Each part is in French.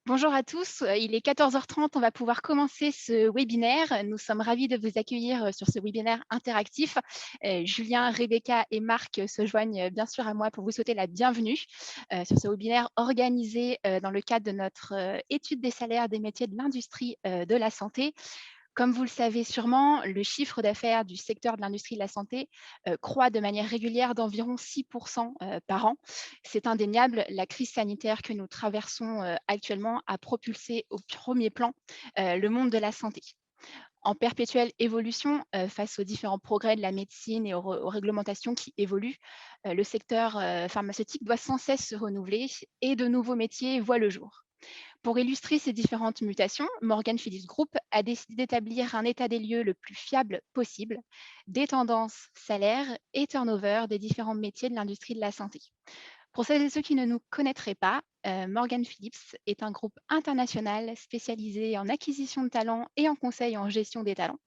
Bonjour à tous, il est 14h30, on va pouvoir commencer ce webinaire. Nous sommes ravis de vous accueillir sur ce webinaire interactif. Julien, Rebecca et Marc se joignent bien sûr à moi pour vous souhaiter la bienvenue sur ce webinaire organisé dans le cadre de notre étude des salaires des métiers de l'industrie de la santé. Comme vous le savez sûrement, le chiffre d'affaires du secteur de l'industrie de la santé croît de manière régulière d'environ 6% par an. C'est indéniable, la crise sanitaire que nous traversons actuellement a propulsé au premier plan le monde de la santé. En perpétuelle évolution face aux différents progrès de la médecine et aux réglementations qui évoluent, le secteur pharmaceutique doit sans cesse se renouveler et de nouveaux métiers voient le jour. Pour illustrer ces différentes mutations, Morgan Phillips Group a décidé d'établir un état des lieux le plus fiable possible des tendances, salaires et turnover des différents métiers de l'industrie de la santé. Pour celles et ceux qui ne nous connaîtraient pas, Morgan Phillips est un groupe international spécialisé en acquisition de talents et en conseil en gestion des talents.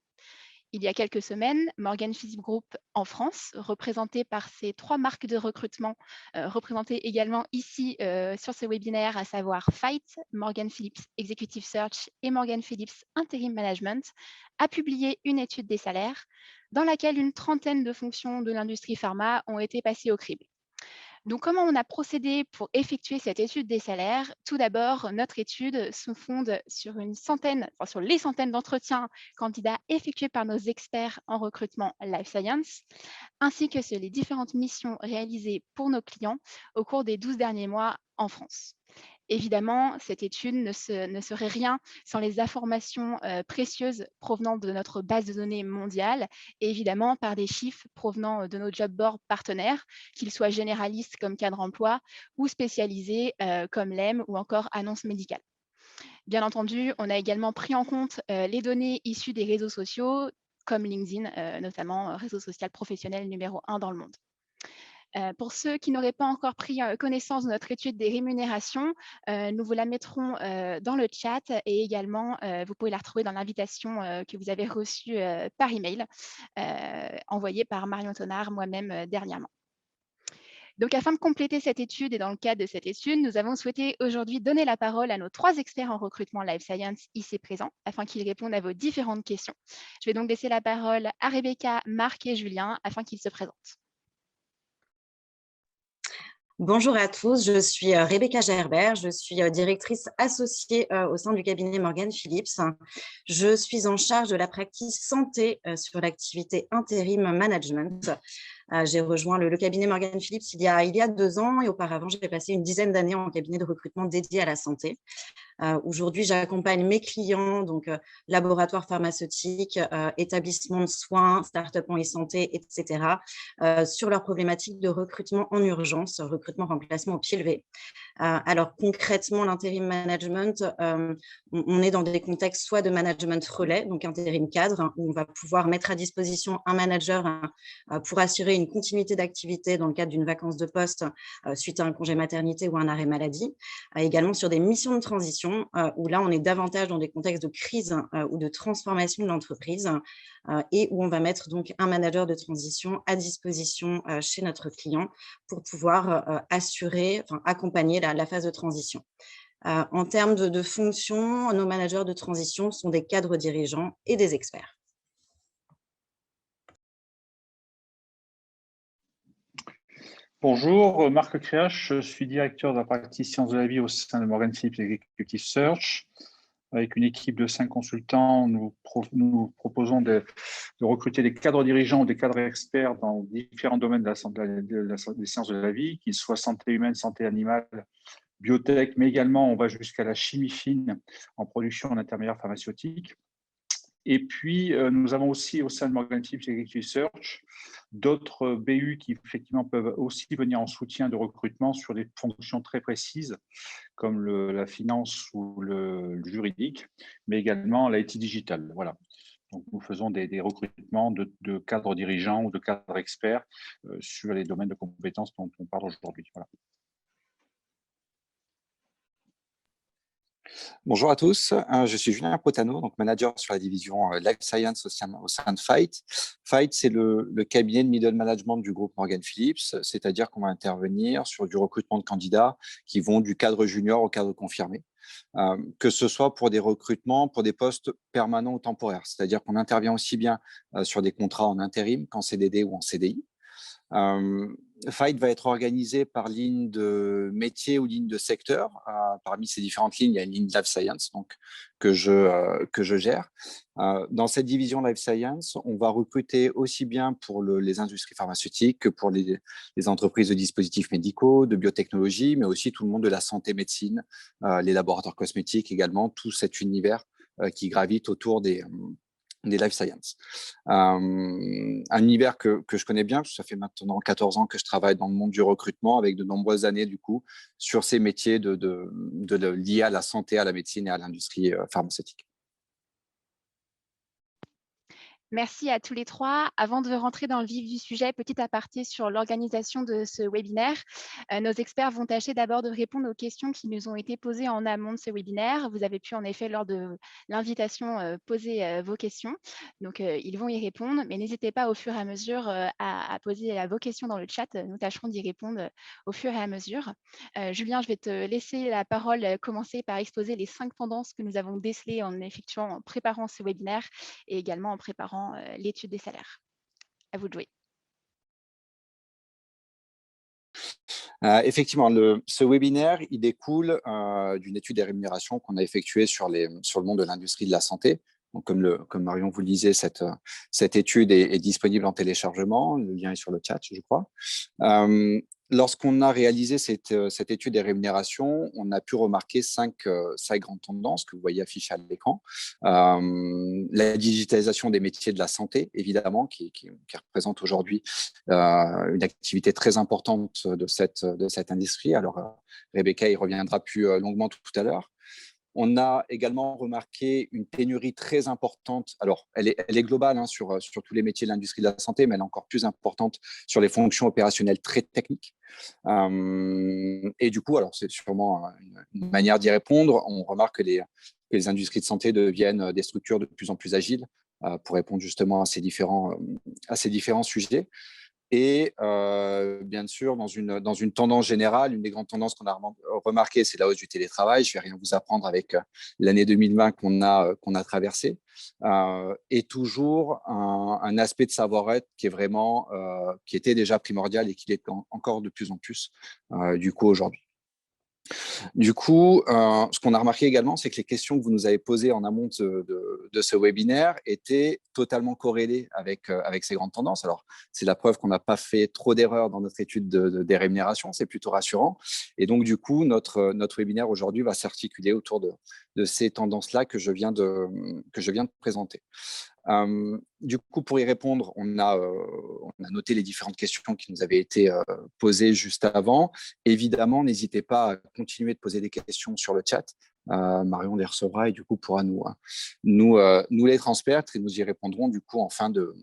Il y a quelques semaines, Morgan Phillips Group en France, représenté par ses 3 marques de recrutement, représentées également ici sur ce webinaire, à savoir Fight, Morgan Phillips Executive Search et Morgan Phillips Interim Management, a publié une étude des salaires dans laquelle une trentaine de fonctions de l'industrie pharma ont été passées au crible. Donc, comment on a procédé pour effectuer cette étude des salaires? Tout d'abord, notre étude se fonde sur sur les centaines d'entretiens candidats effectués par nos experts en recrutement Life Science, ainsi que sur les différentes missions réalisées pour nos clients au cours des 12 derniers mois en France. Évidemment, cette étude ne serait rien sans les informations précieuses provenant de notre base de données mondiale et évidemment par des chiffres provenant de nos job boards partenaires, qu'ils soient généralistes comme cadre emploi ou spécialisés comme l'EM ou encore annonce médicale. Bien entendu, on a également pris en compte les données issues des réseaux sociaux comme LinkedIn, notamment réseau social professionnel numéro 1 dans le monde. Pour ceux qui n'auraient pas encore pris connaissance de notre étude des rémunérations, nous vous la mettrons dans le chat et également, vous pouvez la retrouver dans l'invitation que vous avez reçue par email, envoyée par Marion Tonard, moi-même dernièrement. Donc, afin de compléter cette étude et dans le cadre de cette étude, nous avons souhaité aujourd'hui donner la parole à nos 3 experts en recrutement Life Science ici présents, afin qu'ils répondent à vos différentes questions. Je vais donc laisser la parole à Rebecca, Marc et Julien afin qu'ils se présentent. Bonjour à tous, je suis Rebecca Gerbert, je suis directrice associée au sein du cabinet Morgan Phillips. Je suis en charge de la practice santé sur l'activité intérim management. J'ai rejoint le cabinet Morgan Phillips il y a 2 ans et auparavant, j'ai passé une dizaine d'années en cabinet de recrutement dédié à la santé. Aujourd'hui, j'accompagne mes clients, donc laboratoires pharmaceutiques, établissements de soins, start-up en e-santé, etc., sur leurs problématiques de recrutement en urgence, recrutement remplacement au pied levé. Alors concrètement, l'intérim management, on est dans des contextes soit de management relais, donc intérim cadre, hein, où on va pouvoir mettre à disposition un manager pour assurer une continuité d'activité dans le cadre d'une vacance de poste suite à un congé maternité ou un arrêt maladie. Également sur des missions de transition, où là, on est davantage dans des contextes de crise ou de transformation de l'entreprise et où on va mettre donc un manager de transition à disposition chez notre client pour pouvoir accompagner la phase de transition. En termes de fonctions, nos managers de transition sont des cadres dirigeants et des experts. Bonjour, Marc Créache, je suis directeur de la practice Sciences de la vie au sein de Morgan Phillips Executive Search. Avec une équipe de 5 consultants, nous proposons de recruter des cadres dirigeants ou des cadres experts dans différents domaines des sciences de la vie, qu'ils soient santé humaine, santé animale, biotech, mais également on va jusqu'à la chimie fine en production d'intermédiaires pharmaceutiques. Et puis, nous avons aussi au sein de Morgan Phillips Executive Search d'autres BU qui effectivement peuvent aussi venir en soutien de recrutement sur des fonctions très précises comme la finance ou le juridique, mais également l'IT digital. Voilà. Donc, nous faisons des recrutements de cadres dirigeants ou de cadres experts sur les domaines de compétences dont on parle aujourd'hui. Voilà. Bonjour à tous, je suis Julien Potano, donc manager sur la division Life Science au sein de Fight. Fight, c'est le cabinet de middle management du groupe Morgan Phillips, c'est-à-dire qu'on va intervenir sur du recrutement de candidats qui vont du cadre junior au cadre confirmé, que ce soit pour des recrutements, pour des postes permanents ou temporaires, c'est-à-dire qu'on intervient aussi bien sur des contrats en intérim qu'en CDD ou en CDI. Fight va être organisé par ligne de métier ou ligne de secteur. Parmi ces différentes lignes, il y a une ligne Life Science donc, que je gère. Dans cette division Life Science, on va recruter aussi bien pour les industries pharmaceutiques que pour les entreprises de dispositifs médicaux, de biotechnologie, mais aussi tout le monde de la santé-médecine, les laboratoires cosmétiques également, tout cet univers qui gravite autour des life science. Un univers que je connais bien, parce que ça fait maintenant 14 ans que je travaille dans le monde du recrutement, avec de nombreuses années du coup sur ces métiers liés à la santé, à la médecine et à l'industrie pharmaceutique. Merci à tous les trois. Avant de rentrer dans le vif du sujet, petit aparté sur l'organisation de ce webinaire. Nos experts vont tâcher d'abord de répondre aux questions qui nous ont été posées en amont de ce webinaire. Vous avez pu en effet, lors de l'invitation, poser vos questions. Donc, ils vont y répondre, mais n'hésitez pas au fur et à mesure à poser vos questions dans le chat. Nous tâcherons d'y répondre au fur et à mesure. Julien, je vais te laisser la parole, commencer par exposer les 5 tendances que nous avons décelées en préparant ce webinaire et également en préparant l'étude des salaires. À vous de jouer. Effectivement, ce webinaire, il découle d'une étude des rémunérations qu'on a effectuée sur le monde de l'industrie de la santé. Donc, comme Marion vous le disait, cette étude est disponible en téléchargement. Le lien est sur le chat, je crois. Lorsqu'on a réalisé cette étude des rémunérations, on a pu remarquer cinq grandes tendances que vous voyez affichées à l'écran. La digitalisation des métiers de la santé, évidemment, qui représente aujourd'hui une activité très importante de cette industrie. Alors, Rebecca y reviendra plus longuement tout à l'heure. On a également remarqué une pénurie très importante. Alors, elle est globale sur tous les métiers de l'industrie de la santé, mais elle est encore plus importante sur les fonctions opérationnelles très techniques. Et du coup, alors c'est sûrement une manière d'y répondre. On remarque que les industries de santé deviennent des structures de plus en plus agiles pour répondre justement à ces différents sujets. Et bien sûr, dans une tendance générale, une des grandes tendances qu'on a remarquées, c'est la hausse du télétravail. Je ne vais rien vous apprendre avec l'année 2020 qu'on a traversée. Et toujours un aspect de savoir-être qui était déjà primordial et qui l'est encore de plus en plus du coup aujourd'hui. Du coup, ce qu'on a remarqué également, c'est que les questions que vous nous avez posées en amont de ce webinaire étaient totalement corrélées avec ces grandes tendances. Alors, c'est la preuve qu'on n'a pas fait trop d'erreurs dans notre étude des rémunérations, c'est plutôt rassurant. Et donc, du coup, notre webinaire aujourd'hui va s'articuler autour de ces tendances-là que je viens de présenter. Du coup, pour y répondre, on a noté les différentes questions qui nous avaient été posées juste avant. Évidemment, n'hésitez pas à continuer de poser des questions sur le chat. Marion les recevra et du coup pourra nous les transmettre et nous y répondrons du coup en fin de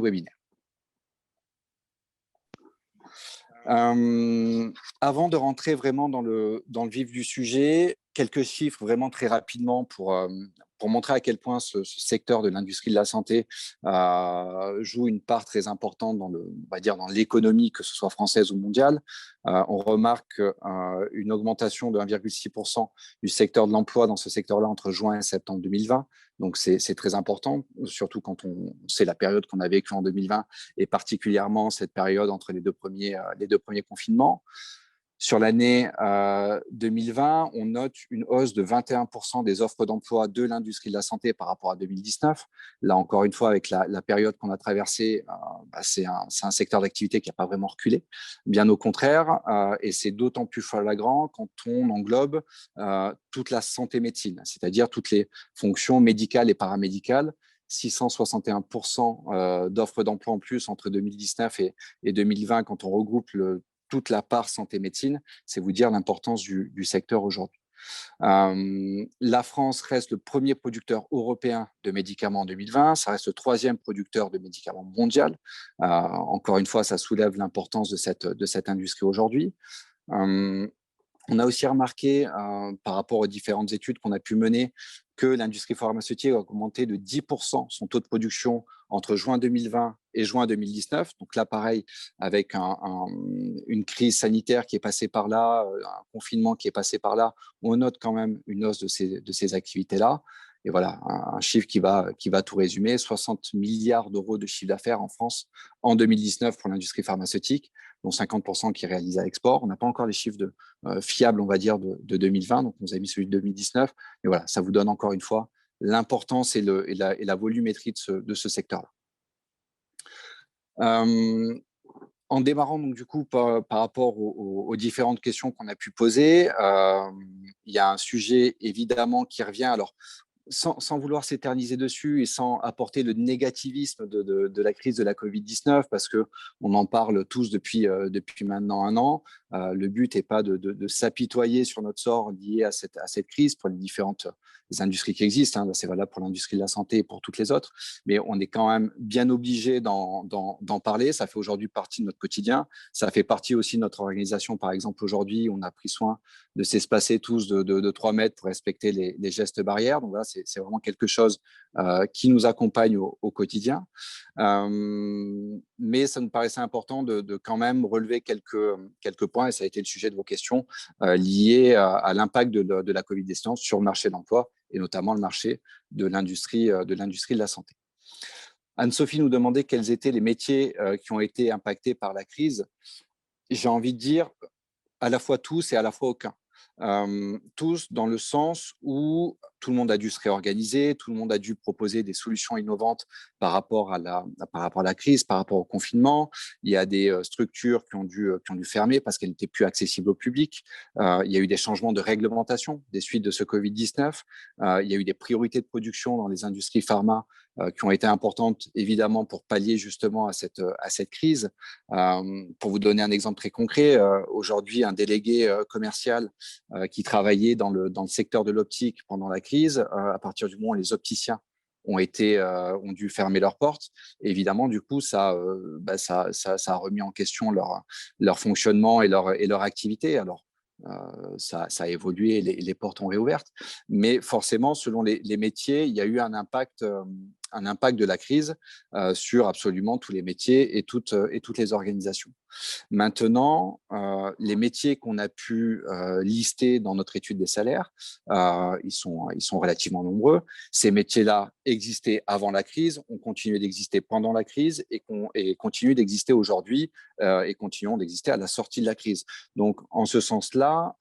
webinaire. Avant de rentrer vraiment dans le vif du sujet, quelques chiffres vraiment très rapidement pour montrer à quel point ce secteur de l'industrie de la santé joue une part très importante dans l'économie, que ce soit française ou mondiale. On remarque une augmentation de 1,6% du secteur de l'emploi dans ce secteur-là entre juin et septembre 2020. Donc, c'est très important, surtout quand on sait la période qu'on a vécue en 2020 et particulièrement cette période entre les deux premiers confinements. Sur l'année 2020, on note une hausse de 21% des offres d'emploi de l'industrie de la santé par rapport à 2019. Là, encore une fois, avec la période qu'on a traversée, c'est un secteur d'activité qui n'a pas vraiment reculé, bien au contraire, et c'est d'autant plus flagrant quand on englobe toute la santé-médecine, c'est-à-dire toutes les fonctions médicales et paramédicales. 661% d'offres d'emploi en plus entre 2019 et 2020 quand on regroupe toute la part santé-médecine, c'est vous dire l'importance du secteur aujourd'hui. La France reste le premier producteur européen de médicaments en 2020, ça reste le troisième producteur de médicaments mondial. Encore une fois, ça soulève l'importance de cette industrie aujourd'hui. On a aussi remarqué, par rapport aux différentes études qu'on a pu mener, que l'industrie pharmaceutique a augmenté de 10% son taux de production entre juin 2020 et juin 2019. Donc là, pareil, avec une crise sanitaire qui est passée par là, un confinement qui est passé par là, on note quand même une hausse de ces activités-là. Et voilà, un chiffre qui va tout résumer, 60 milliards d'euros de chiffre d'affaires en France en 2019 pour l'industrie pharmaceutique, dont 50% qui est réalisé à l'export. On n'a pas encore les chiffres fiables, on va dire, de 2020, donc on nous a mis celui de 2019. Et voilà, ça vous donne encore une fois l'importance et la volumétrie de ce secteur-là. En démarrant donc du coup par rapport aux différentes questions qu'on a pu poser, il y a un sujet évidemment qui revient. Alors, sans vouloir s'éterniser dessus et sans apporter le négativisme de la crise de la Covid-19, parce qu'on en parle tous depuis maintenant un an. Le but n'est pas de s'apitoyer sur notre sort lié à cette crise pour les différentes industries qui existent. C'est valable pour l'industrie de la santé et pour toutes les autres. Mais on est quand même bien obligé d'en parler. Ça fait aujourd'hui partie de notre quotidien. Ça fait partie aussi de notre organisation. Par exemple, aujourd'hui, on a pris soin de s'espacer tous de 3 mètres pour respecter les gestes barrières. Donc voilà, c'est vraiment quelque chose qui nous accompagne au quotidien. Mais ça nous paraissait important de quand même relever quelques points, et ça a été le sujet de vos questions, liés à l'impact de la Covid-19 sur le marché de l'emploi, et notamment le marché de l'industrie de la santé. Anne-Sophie nous demandait quels étaient les métiers qui ont été impactés par la crise. J'ai envie de dire à la fois tous et à la fois aucun. Tous dans le sens où tout le monde a dû se réorganiser, tout le monde a dû proposer des solutions innovantes par rapport à la crise, par rapport au confinement. Il y a des structures qui ont dû fermer parce qu'elles n'étaient plus accessibles au public. Il y a eu des changements de réglementation des suites de ce Covid-19. Il y a eu des priorités de production dans les industries pharma qui ont été importantes, évidemment, pour pallier justement à cette crise. Pour vous donner un exemple très concret, aujourd'hui, un délégué commercial qui travaillaient dans le secteur de l'optique pendant la crise, à partir du moment où les opticiens ont dû fermer leurs portes. Et évidemment, du coup, ça a remis en question leur fonctionnement et leur activité. Alors, ça a évolué, les portes ont réouvert. Mais forcément, selon les métiers, il y a eu un impact de la crise sur absolument tous les métiers et toutes les organisations. Maintenant, les métiers qu'on a pu lister dans notre étude des salaires, ils sont relativement nombreux. Ces métiers-là existaient avant la crise, ont continué d'exister pendant la crise et continuent d'exister aujourd'hui et continueront d'exister à la sortie de la crise. Donc, en ce sens-là,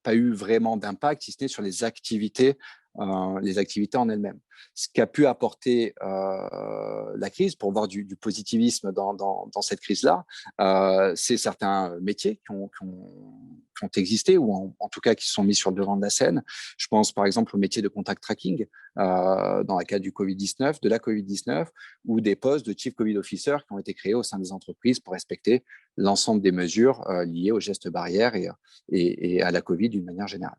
pas eu vraiment d'impact, si ce n'est sur les activités en elles-mêmes. Ce qu'a pu apporter la crise, pour voir du positivisme dans cette crise-là, c'est certains métiers qui ont existé ou en tout cas qui sont mis sur le devant de la scène. Je pense par exemple au métier de contact tracking dans le cadre de la Covid-19, ou des postes de Chief Covid Officer qui ont été créés au sein des entreprises pour respecter l'ensemble des mesures liées aux gestes barrières et à la Covid d'une manière générale.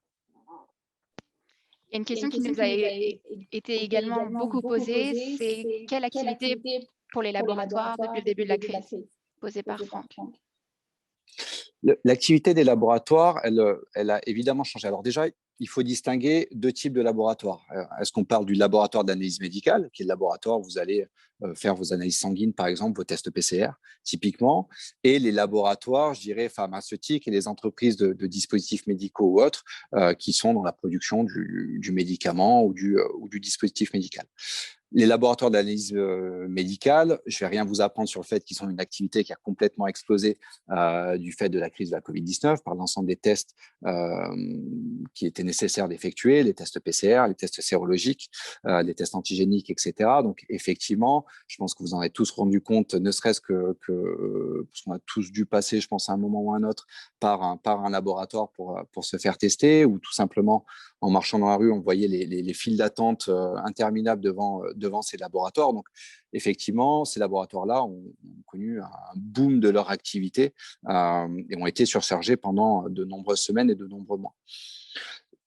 Il y a une question qui nous a été également beaucoup posée, c'est quelle activité pour les laboratoires depuis le début de la crise, posée par Franck. L'activité des laboratoires, elle a évidemment changé. Alors déjà, il faut distinguer 2 types de laboratoires. Est-ce qu'on parle du laboratoire d'analyse médicale, qui est le laboratoire où vous allez faire vos analyses sanguines, par exemple, vos tests PCR, typiquement, et les laboratoires, je dirais, pharmaceutiques et les entreprises de dispositifs médicaux ou autres qui sont dans la production du médicament ou du dispositif médical. Les laboratoires d'analyse médicale, je ne vais rien vous apprendre sur le fait qu'ils sont une activité qui a complètement explosé du fait de la crise de la Covid-19 par l'ensemble des tests qui étaient nécessaires d'effectuer, les tests PCR, les tests sérologiques, les tests antigéniques, etc. Donc, effectivement, je pense que vous en avez tous rendu compte, ne serait-ce que parce qu'on a tous dû passer, je pense, à un moment ou à un autre, par un laboratoire pour se faire tester, ou tout simplement, en marchant dans la rue, on voyait les files d'attente interminables devant ces laboratoires. Donc, effectivement, ces laboratoires-là ont connu un boom de leur activité et ont été surchargés pendant de nombreuses semaines et de nombreux mois.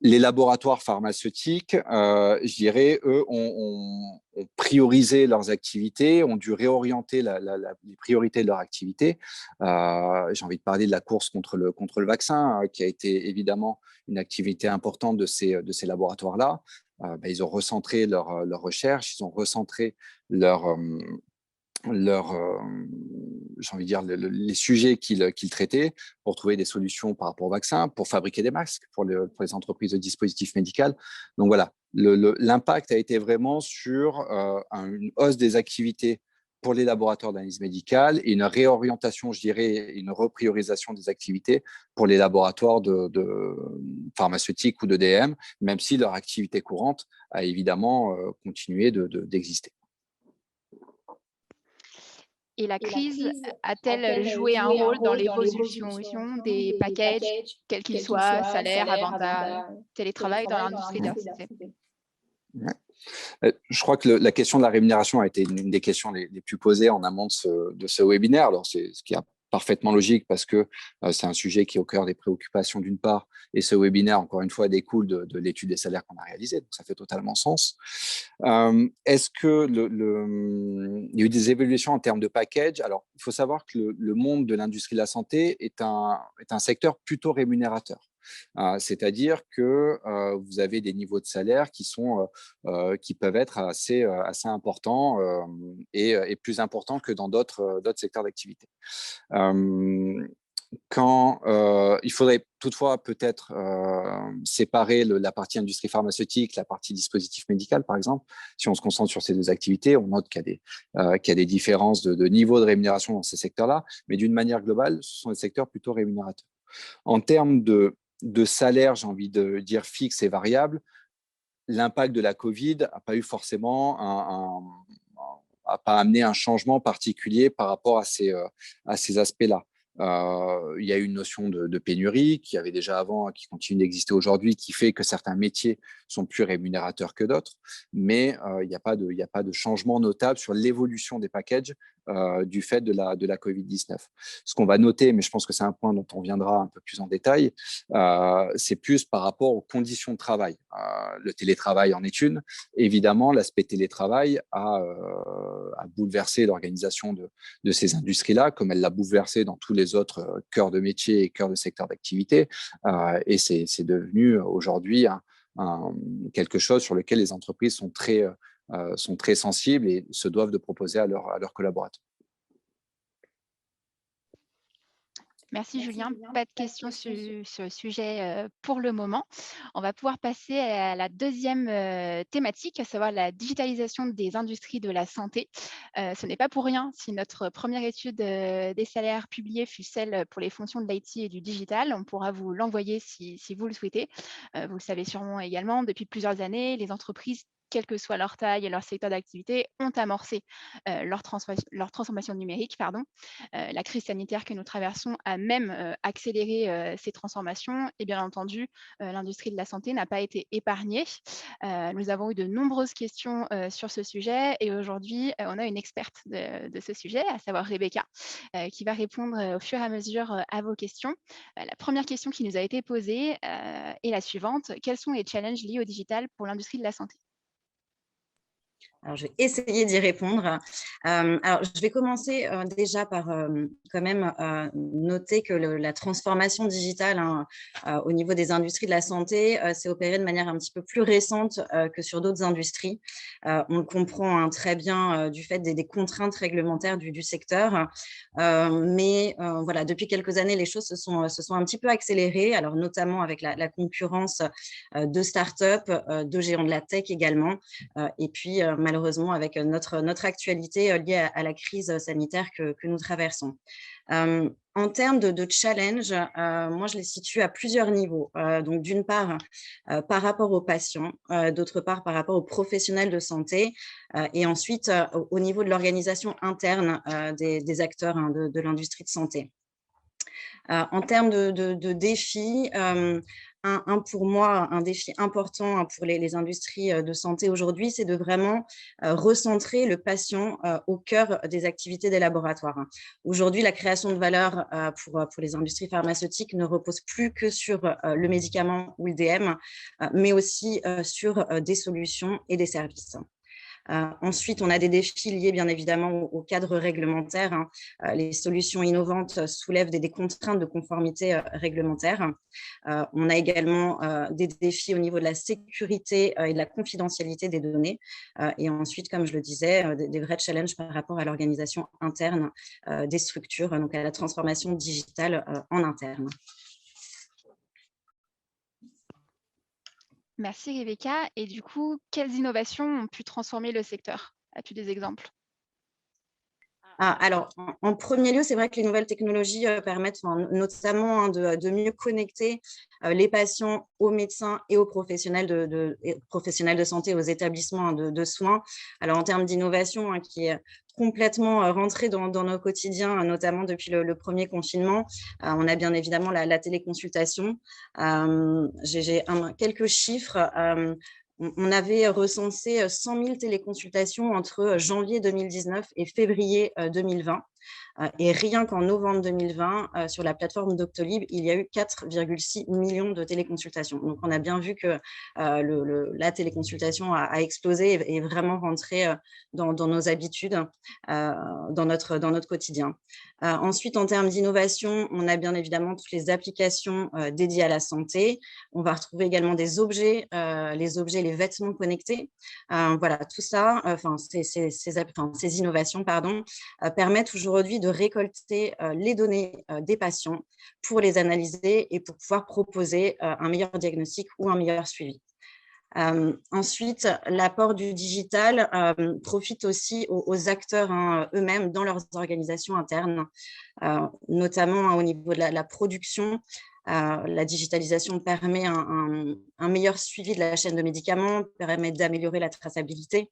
Les laboratoires pharmaceutiques, je dirais, eux, ont priorisé leurs activités, ont dû réorienter les priorités de leur activité. J'ai envie de parler de la course contre le vaccin, qui a été évidemment une activité importante de ces laboratoires-là. Ils ont recentré leur recherche, ils ont recentré j'ai envie de dire, les sujets qu'ils traitaient pour trouver des solutions par rapport au vaccin, pour fabriquer des masques pour les entreprises de dispositifs médicaux. Donc voilà, l'impact a été vraiment sur une hausse des activités pour les laboratoires d'analyse médicale et une réorientation, je dirais, une repriorisation des activités pour les laboratoires de pharmaceutiques ou d'EDM, même si leur activité courante a évidemment continué d'exister. Et la crise a-t-elle joué un rôle dans l'évolution des packages, quels qu'ils soient, salaire, avantages, télétravail dans l'industrie de la santé? Ouais. Je crois que la question de la rémunération a été une des questions les plus posées en amont de ce webinaire. Alors, c'est ce qui est parfaitement logique parce que c'est un sujet qui est au cœur des préoccupations d'une part, et ce webinaire, encore une fois, découle de l'étude des salaires qu'on a réalisée, donc ça fait totalement sens. Est-ce que il y a eu des évolutions en termes de package? Alors, il faut savoir que le monde de l'industrie de la santé est un secteur plutôt rémunérateur. C'est-à-dire que vous avez des niveaux de salaire qui peuvent être assez importants et plus importants que dans d'autres secteurs d'activité. Il faudrait toutefois peut-être séparer la partie industrie pharmaceutique, la partie dispositif médical, par exemple. Si on se concentre sur ces deux activités, on note qu'il y a des différences de niveau de rémunération dans ces secteurs-là, mais d'une manière globale, ce sont des secteurs plutôt rémunérateurs. En termes de salaire, j'ai envie de dire fixe et variable, l'impact de la Covid n'a pas eu forcément a pas amené un changement particulier par rapport à ces aspects-là. Il y a eu une notion de pénurie qui avait déjà avant, qui continue d'exister aujourd'hui, qui fait que certains métiers sont plus rémunérateurs que d'autres, mais il n'y a pas de changement notable sur l'évolution des packages du fait de la Covid-19. Ce qu'on va noter, mais je pense que c'est un point dont on viendra un peu plus en détail, c'est plus par rapport aux conditions de travail. Le télétravail en est une. Évidemment, l'aspect télétravail a bouleversé l'organisation de ces industries-là, comme elle l'a bouleversé dans tous les autres cœurs de métier et cœurs de secteur d'activité. Et c'est devenu aujourd'hui quelque chose sur lequel les entreprises sont très sensibles et se doivent de proposer à leurs collaborateurs. Merci Julien, pas de questions sur ce sujet pour le moment. On va pouvoir passer à la deuxième thématique, à savoir la digitalisation des industries de la santé. Ce n'est pas pour rien si notre première étude des salaires publiée fut celle pour les fonctions de l'IT et du digital. On pourra vous l'envoyer si vous le souhaitez. Vous le savez sûrement également, depuis plusieurs années, les entreprises, quelle que soit leur taille et leur secteur d'activité, ont amorcé leur transformation numérique. La crise sanitaire que nous traversons a même accéléré ces transformations et bien entendu, l'industrie de la santé n'a pas été épargnée. Nous avons eu de nombreuses questions sur ce sujet et aujourd'hui, on a une experte de ce sujet, à savoir Rebecca, qui va répondre au fur et à mesure à vos questions. La première question qui nous a été posée est la suivante. Quels sont les challenges liés au digital pour l'industrie de la santé ? Alors, je vais essayer d'y répondre. Alors, je vais commencer déjà par quand même noter que la transformation digitale au niveau des industries de la santé s'est opérée de manière un petit peu plus récente que sur d'autres industries. On le comprend très bien du fait des contraintes réglementaires du secteur. Mais voilà, depuis quelques années, les choses se sont un petit peu accélérées, alors notamment avec la concurrence de startups, de géants de la tech également, et puis malheureusement avec notre actualité liée à la crise sanitaire que nous traversons. En termes de challenge, moi je les situe à plusieurs niveaux. Donc d'une part, par rapport aux patients, d'autre part par rapport aux professionnels de santé, et ensuite au niveau de l'organisation interne des acteurs de l'industrie de santé. En termes de défis, pour moi, un défi important pour les industries de santé aujourd'hui, c'est de vraiment recentrer le patient au cœur des activités des laboratoires. Aujourd'hui, la création de valeur pour les industries pharmaceutiques ne repose plus que sur le médicament ou le DM, mais aussi sur des solutions et des services. Ensuite, on a des défis liés bien évidemment au cadre réglementaire. Les solutions innovantes soulèvent des contraintes de conformité réglementaire. On a également des défis au niveau de la sécurité et de la confidentialité des données. Et ensuite, comme je le disais, des vrais challenges par rapport à l'organisation interne des structures, donc à la transformation digitale en interne. Merci Rebecca. Et du coup, quelles innovations ont pu transformer le secteur? As-tu des exemples? Alors, en premier lieu, c'est vrai que les nouvelles technologies permettent notamment de mieux connecter les patients aux médecins et aux professionnels de santé, aux établissements de soins. Alors, en termes d'innovation, qui est complètement rentrée dans nos quotidiens, notamment depuis le premier confinement, on a bien évidemment la téléconsultation. J'ai quelques chiffres. On avait recensé 100 000 téléconsultations entre janvier 2019 et février 2020. Et rien qu'en novembre 2020, sur la plateforme Doctolib, il y a eu 4,6 millions de téléconsultations. Donc, on a bien vu que la téléconsultation a explosé et est vraiment rentrée dans nos habitudes, dans notre quotidien. Ensuite, en termes d'innovation, on a bien évidemment toutes les applications dédiées à la santé. On va retrouver également des objets, les vêtements connectés. Voilà, tout ça, ces innovations, permettent aujourd'hui de récolter les données des patients pour les analyser et pour pouvoir proposer un meilleur diagnostic ou un meilleur suivi. Ensuite, l'apport du digital profite aussi aux acteurs eux-mêmes dans leurs organisations internes, notamment au niveau de la production. La digitalisation permet un meilleur suivi de la chaîne de médicaments, permet d'améliorer la traçabilité.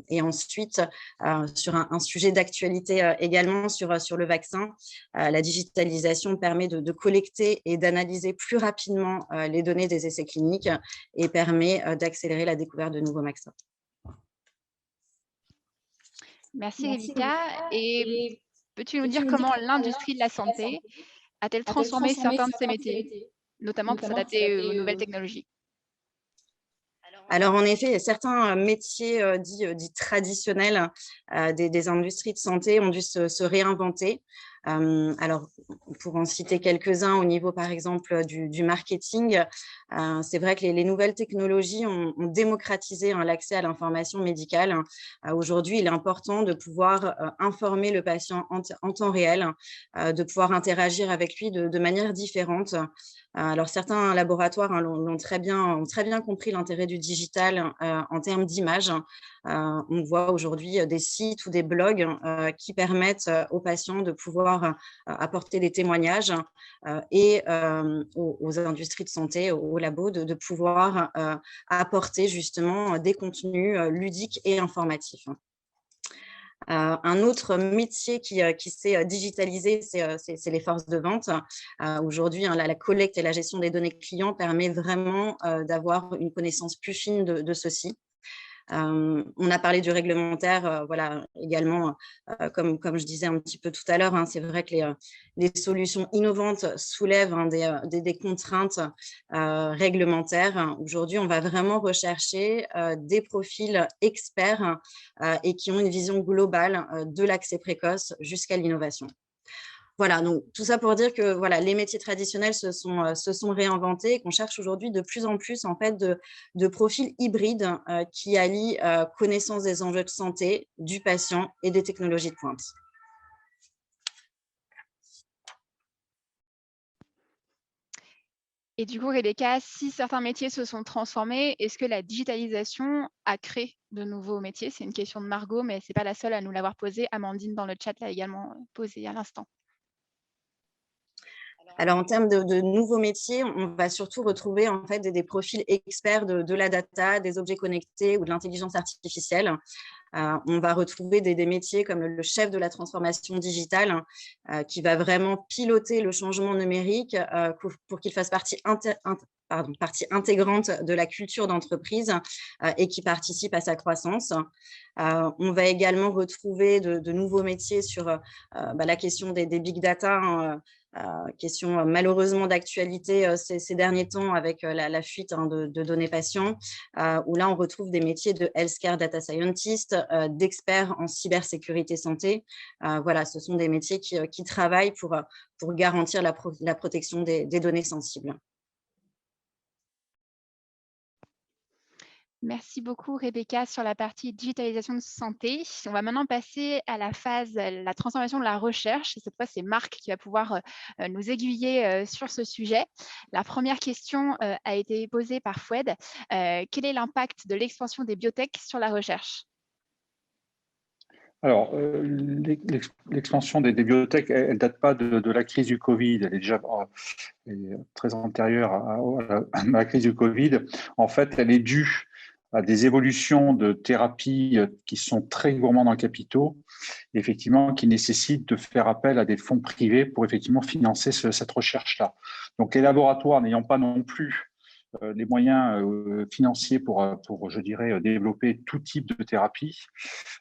Et ensuite, sur un sujet d'actualité également sur le vaccin, la digitalisation permet de collecter et d'analyser plus rapidement les données des essais cliniques et permet d'accélérer la découverte de nouveaux vaccins. Merci Rebecca. Et peux-tu nous dire comment l'industrie de la santé a-t-elle transformé certains de ces métiers, notamment pour s'adapter aux nouvelles technologies? Alors, en effet, certains métiers dits traditionnels des industries de santé ont dû se réinventer. Alors, pour en citer quelques-uns au niveau, par exemple, du marketing, c'est vrai que les nouvelles technologies ont démocratisé l'accès à l'information médicale. Aujourd'hui, il est important de pouvoir informer le patient en temps réel, de pouvoir interagir avec lui de manière différente. Alors, certains laboratoires ont très bien compris l'intérêt du digital en termes d'image. On voit aujourd'hui des sites ou des blogs qui permettent aux patients de pouvoir apporter des témoignages et aux industries de santé, aux labos, de pouvoir apporter justement des contenus ludiques et informatifs. Un autre métier qui s'est digitalisé, c'est les forces de vente. Aujourd'hui, la collecte et la gestion des données clients permet vraiment d'avoir une connaissance plus fine de ceux-ci. On a parlé du réglementaire, voilà, également, comme je disais un petit peu tout à l'heure, c'est vrai que les solutions innovantes soulèvent des contraintes réglementaires. Aujourd'hui, on va vraiment rechercher des profils experts et qui ont une vision globale de l'accès précoce jusqu'à l'innovation. Voilà, donc tout ça pour dire que voilà, les métiers traditionnels se sont réinventés et qu'on cherche aujourd'hui de plus en plus en fait, de profils hybrides qui allient connaissance des enjeux de santé, du patient et des technologies de pointe. Et du coup, Rebecca, si certains métiers se sont transformés, est-ce que la digitalisation a créé de nouveaux métiers? C'est une question de Margot, mais ce n'est pas la seule à nous l'avoir posée. Amandine, dans le chat, l'a également posée à l'instant. Alors, en termes de nouveaux métiers, on va surtout retrouver en fait des profils experts de la data, des objets connectés ou de l'intelligence artificielle. On va retrouver des métiers comme le chef de la transformation digitale qui va vraiment piloter le changement numérique pour qu'il fasse partie intégrante de la culture d'entreprise et qui participe à sa croissance. On va également retrouver de nouveaux métiers sur la question des big data, question malheureusement d'actualité ces derniers temps avec la fuite de données patients, où là on retrouve des métiers de healthcare data scientist, d'experts en cybersécurité santé. Voilà, ce sont des métiers qui travaillent pour garantir la protection des données sensibles. Merci beaucoup, Rebecca, sur la partie digitalisation de santé. On va maintenant passer à la phase, la transformation de la recherche. Et cette fois, c'est Marc qui va pouvoir nous aiguiller sur ce sujet. La première question a été posée par Foued. Quel est l'impact de l'expansion des biotech sur la recherche ? Alors, l'expansion des biotech, elle ne date pas de la crise du Covid, elle est déjà très antérieure à la crise du Covid. En fait, elle est due à des évolutions de thérapies qui sont très gourmandes en capitaux, effectivement, qui nécessitent de faire appel à des fonds privés pour effectivement financer cette recherche-là. Donc, les laboratoires n'ayant pas non plus les moyens financiers pour, je dirais, développer tout type de thérapie,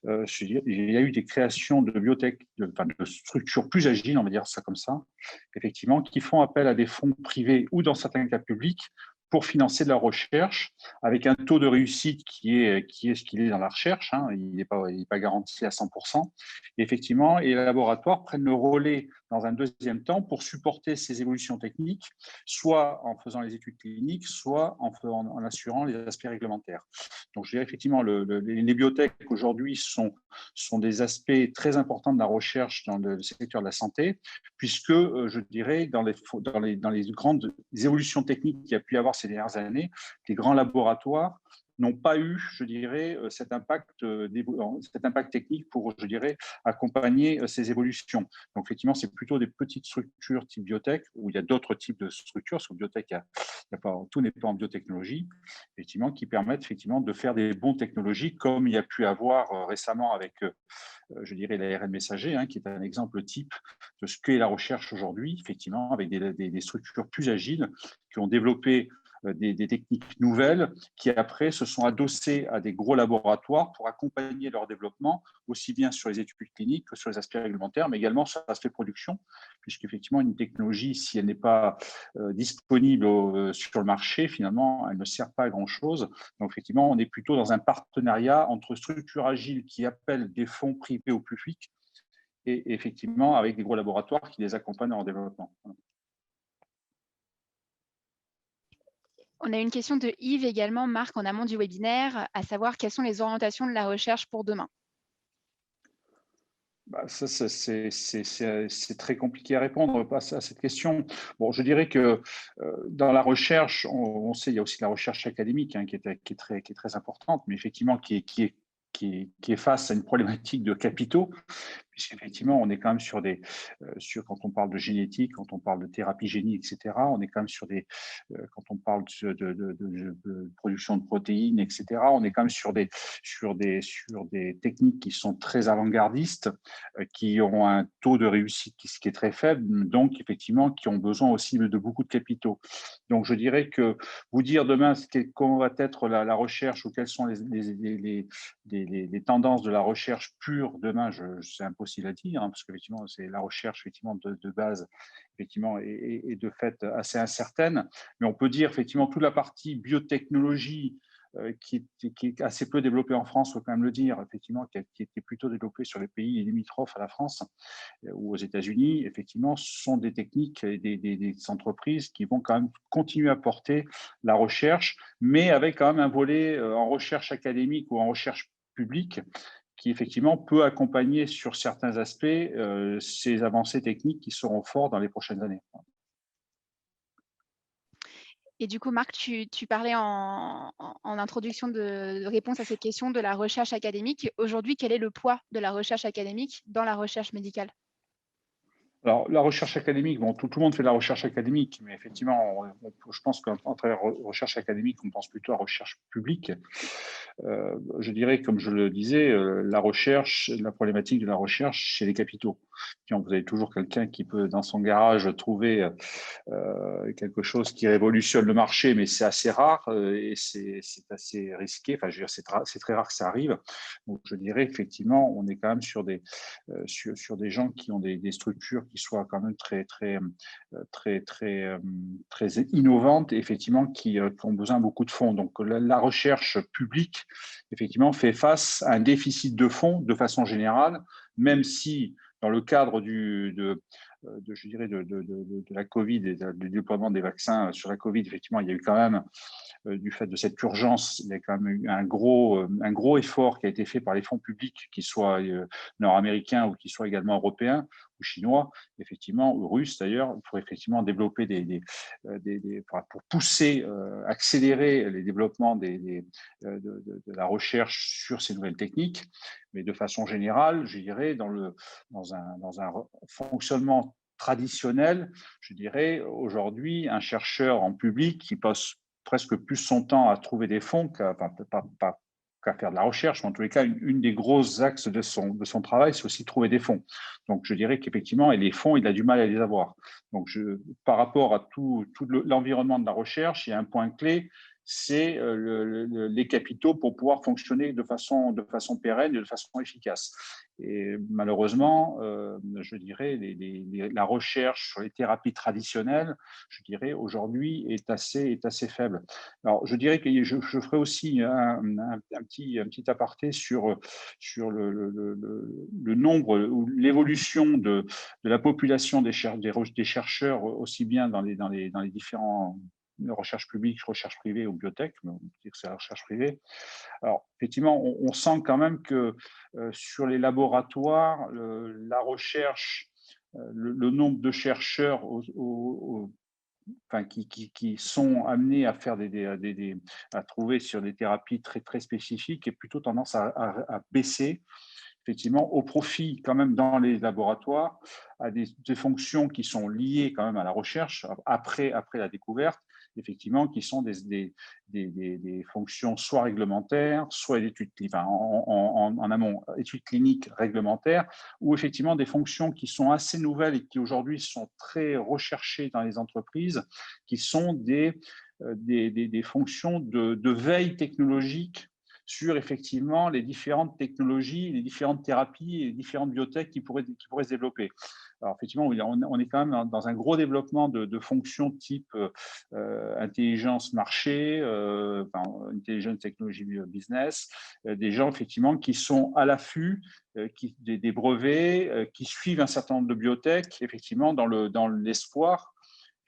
il y a eu des créations de biotech, de structures plus agiles, on va dire ça comme ça, effectivement, qui font appel à des fonds privés ou dans certains cas publics pour financer de la recherche, avec un taux de réussite qui est ce qu'il est dans la recherche, hein, il n'est pas garanti à 100%. Et effectivement, et les laboratoires prennent le relais dans un deuxième temps pour supporter ces évolutions techniques, soit en faisant les études cliniques, soit en assurant les aspects réglementaires. Donc, je dirais effectivement, les biotech aujourd'hui sont des aspects très importants de la recherche dans le secteur de la santé, puisque, je dirais, dans les grandes évolutions techniques qu'il y a pu y avoir ces dernières années, les grands laboratoires n'ont pas eu, je dirais, cet impact technique pour, je dirais, accompagner ces évolutions. Donc, effectivement, c'est plutôt des petites structures type biotech, où il y a d'autres types de structures, parce que biotech, tout n'est pas en biotechnologie, effectivement, qui permettent effectivement de faire des bons technologies, comme il y a pu avoir récemment avec, je dirais, l'ARN messager, hein, qui est un exemple type de ce qu'est la recherche aujourd'hui, effectivement, avec des structures plus agiles qui ont développé des techniques nouvelles qui après se sont adossées à des gros laboratoires pour accompagner leur développement, aussi bien sur les études cliniques que sur les aspects réglementaires, mais également sur l'aspect production, puisqu'effectivement une technologie, si elle n'est pas disponible sur le marché, finalement, elle ne sert pas à grand-chose. Donc effectivement, on est plutôt dans un partenariat entre structures agiles qui appellent des fonds privés au plus public et effectivement avec des gros laboratoires qui les accompagnent dans leur développement. On a une question de Yves également, Marc, en amont du webinaire, à savoir quelles sont les orientations de la recherche pour demain. Ça, c'est très compliqué à répondre à cette question. Bon, je dirais que dans la recherche, on sait, il y a aussi la recherche académique hein, qui est très importante, mais effectivement qui est face à une problématique de capitaux, puisqu'effectivement, on est quand même quand on parle de génétique, quand on parle de thérapie génique, etc., on est quand même quand on parle de production de protéines, etc., on est quand même sur des techniques qui sont très avant-gardistes, qui ont un taux de réussite qui est très faible, donc effectivement, qui ont besoin aussi de beaucoup de capitaux. Donc, je dirais que vous dire demain comment va être la recherche ou quelles sont les tendances de la recherche pure demain, c'est impossible à dire, hein, parce qu'effectivement, c'est la recherche effectivement de base, effectivement, et de fait assez incertaine. Mais on peut dire effectivement toute la partie biotechnologie qui est assez peu développée en France, il faut quand même le dire, effectivement, qui était plutôt développée sur les pays limitrophes à la France ou aux États-Unis, effectivement, sont des techniques et des entreprises qui vont quand même continuer à porter la recherche, mais avec quand même un volet en recherche académique ou en recherche publique qui effectivement peut accompagner sur certains aspects ces avancées techniques qui seront fortes dans les prochaines années. Et du coup, Marc, tu parlais en introduction de réponse à cette question de la recherche académique. Aujourd'hui, quel est le poids de la recherche académique dans la recherche médicale ? Alors, la recherche académique, bon, tout le monde fait de la recherche académique, mais effectivement, je pense qu'en travers recherche académique, on pense plutôt à recherche publique. Je dirais, comme je le disais, la recherche, la problématique de la recherche, c'est les capitaux. Vous avez toujours quelqu'un qui peut, dans son garage, trouver quelque chose qui révolutionne le marché, mais c'est assez rare et c'est assez risqué. Enfin, je veux dire, c'est très rare que ça arrive. Donc, je dirais effectivement, on est quand même sur sur des gens qui ont des structures qui soient quand même très innovantes et effectivement qui ont besoin de beaucoup de fonds. Donc, la recherche publique, effectivement, fait face à un déficit de fonds de façon générale, même si dans le cadre je dirais de la Covid et du déploiement des vaccins sur la Covid, effectivement, il y a eu quand même, du fait de cette urgence, il y a quand même eu un gros effort qui a été fait par les fonds publics, qu'ils soient nord-américains ou qu'ils soient également européens ou chinois, effectivement, ou russes d'ailleurs, pour effectivement développer pour pousser, accélérer les développements de la recherche sur ces nouvelles techniques. Mais de façon générale, je dirais, dans un fonctionnement traditionnel, je dirais, aujourd'hui, un chercheur en public qui passe presque plus son temps à trouver des fonds qu'à faire de la recherche. Mais en tous les cas, une des grosses axes de son travail, c'est aussi trouver des fonds. Donc, je dirais qu'effectivement, et les fonds, il a du mal à les avoir. Donc, par rapport à tout l'environnement de la recherche, il y a un point clé, c'est les capitaux pour pouvoir fonctionner de façon pérenne et de façon efficace. Et malheureusement, je dirais, la recherche sur les thérapies traditionnelles, je dirais, aujourd'hui, est assez faible. Alors, je dirais que je ferai aussi un petit aparté sur le nombre ou l'évolution de la population des chercheurs, aussi bien dans les différents recherches publiques, recherches privées ou biotech, mais on peut dire que c'est la recherche privée. Alors, effectivement, on sent quand même que sur les laboratoires, la recherche, le nombre de chercheurs enfin, qui sont amenés à faire à trouver sur des thérapies très spécifiques est plutôt tendance à baisser, effectivement, au profit quand même dans les laboratoires, à des fonctions qui sont liées quand même à la recherche après la découverte, effectivement, qui sont des fonctions soit réglementaires, soit d'études, enfin, en amont, études cliniques réglementaires, ou effectivement des fonctions qui sont assez nouvelles et qui aujourd'hui sont très recherchées dans les entreprises, qui sont des fonctions de veille technologique sur effectivement les différentes technologies, les différentes thérapies et les différentes biotech qui pourraient se développer. Alors effectivement, on est quand même dans un gros développement de fonctions type intelligence marché, intelligence technology business, des gens effectivement qui sont à l'affût des brevets, qui suivent un certain nombre de biotech, effectivement dans l'espoir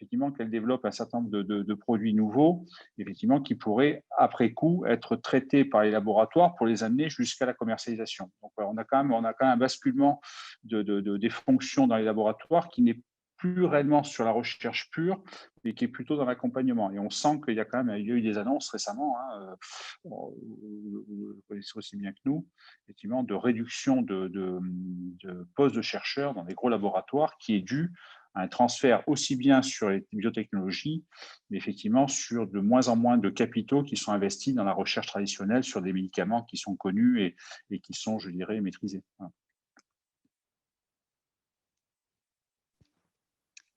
effectivement qu'elle développe un certain nombre de produits nouveaux, effectivement, qui pourraient, après coup, être traités par les laboratoires pour les amener jusqu'à la commercialisation. Donc, on a quand même un basculement des fonctions dans les laboratoires qui n'est plus réellement sur la recherche pure, mais qui est plutôt dans l'accompagnement. Et on sent qu'il y a quand même eu des annonces récemment, vous le connaissez aussi bien que nous, effectivement, de réduction de postes de chercheurs dans des gros laboratoires qui est due un transfert aussi bien sur les biotechnologies, mais effectivement sur de moins en moins de capitaux qui sont investis dans la recherche traditionnelle sur des médicaments qui sont connus et qui sont, je dirais, maîtrisés. Voilà.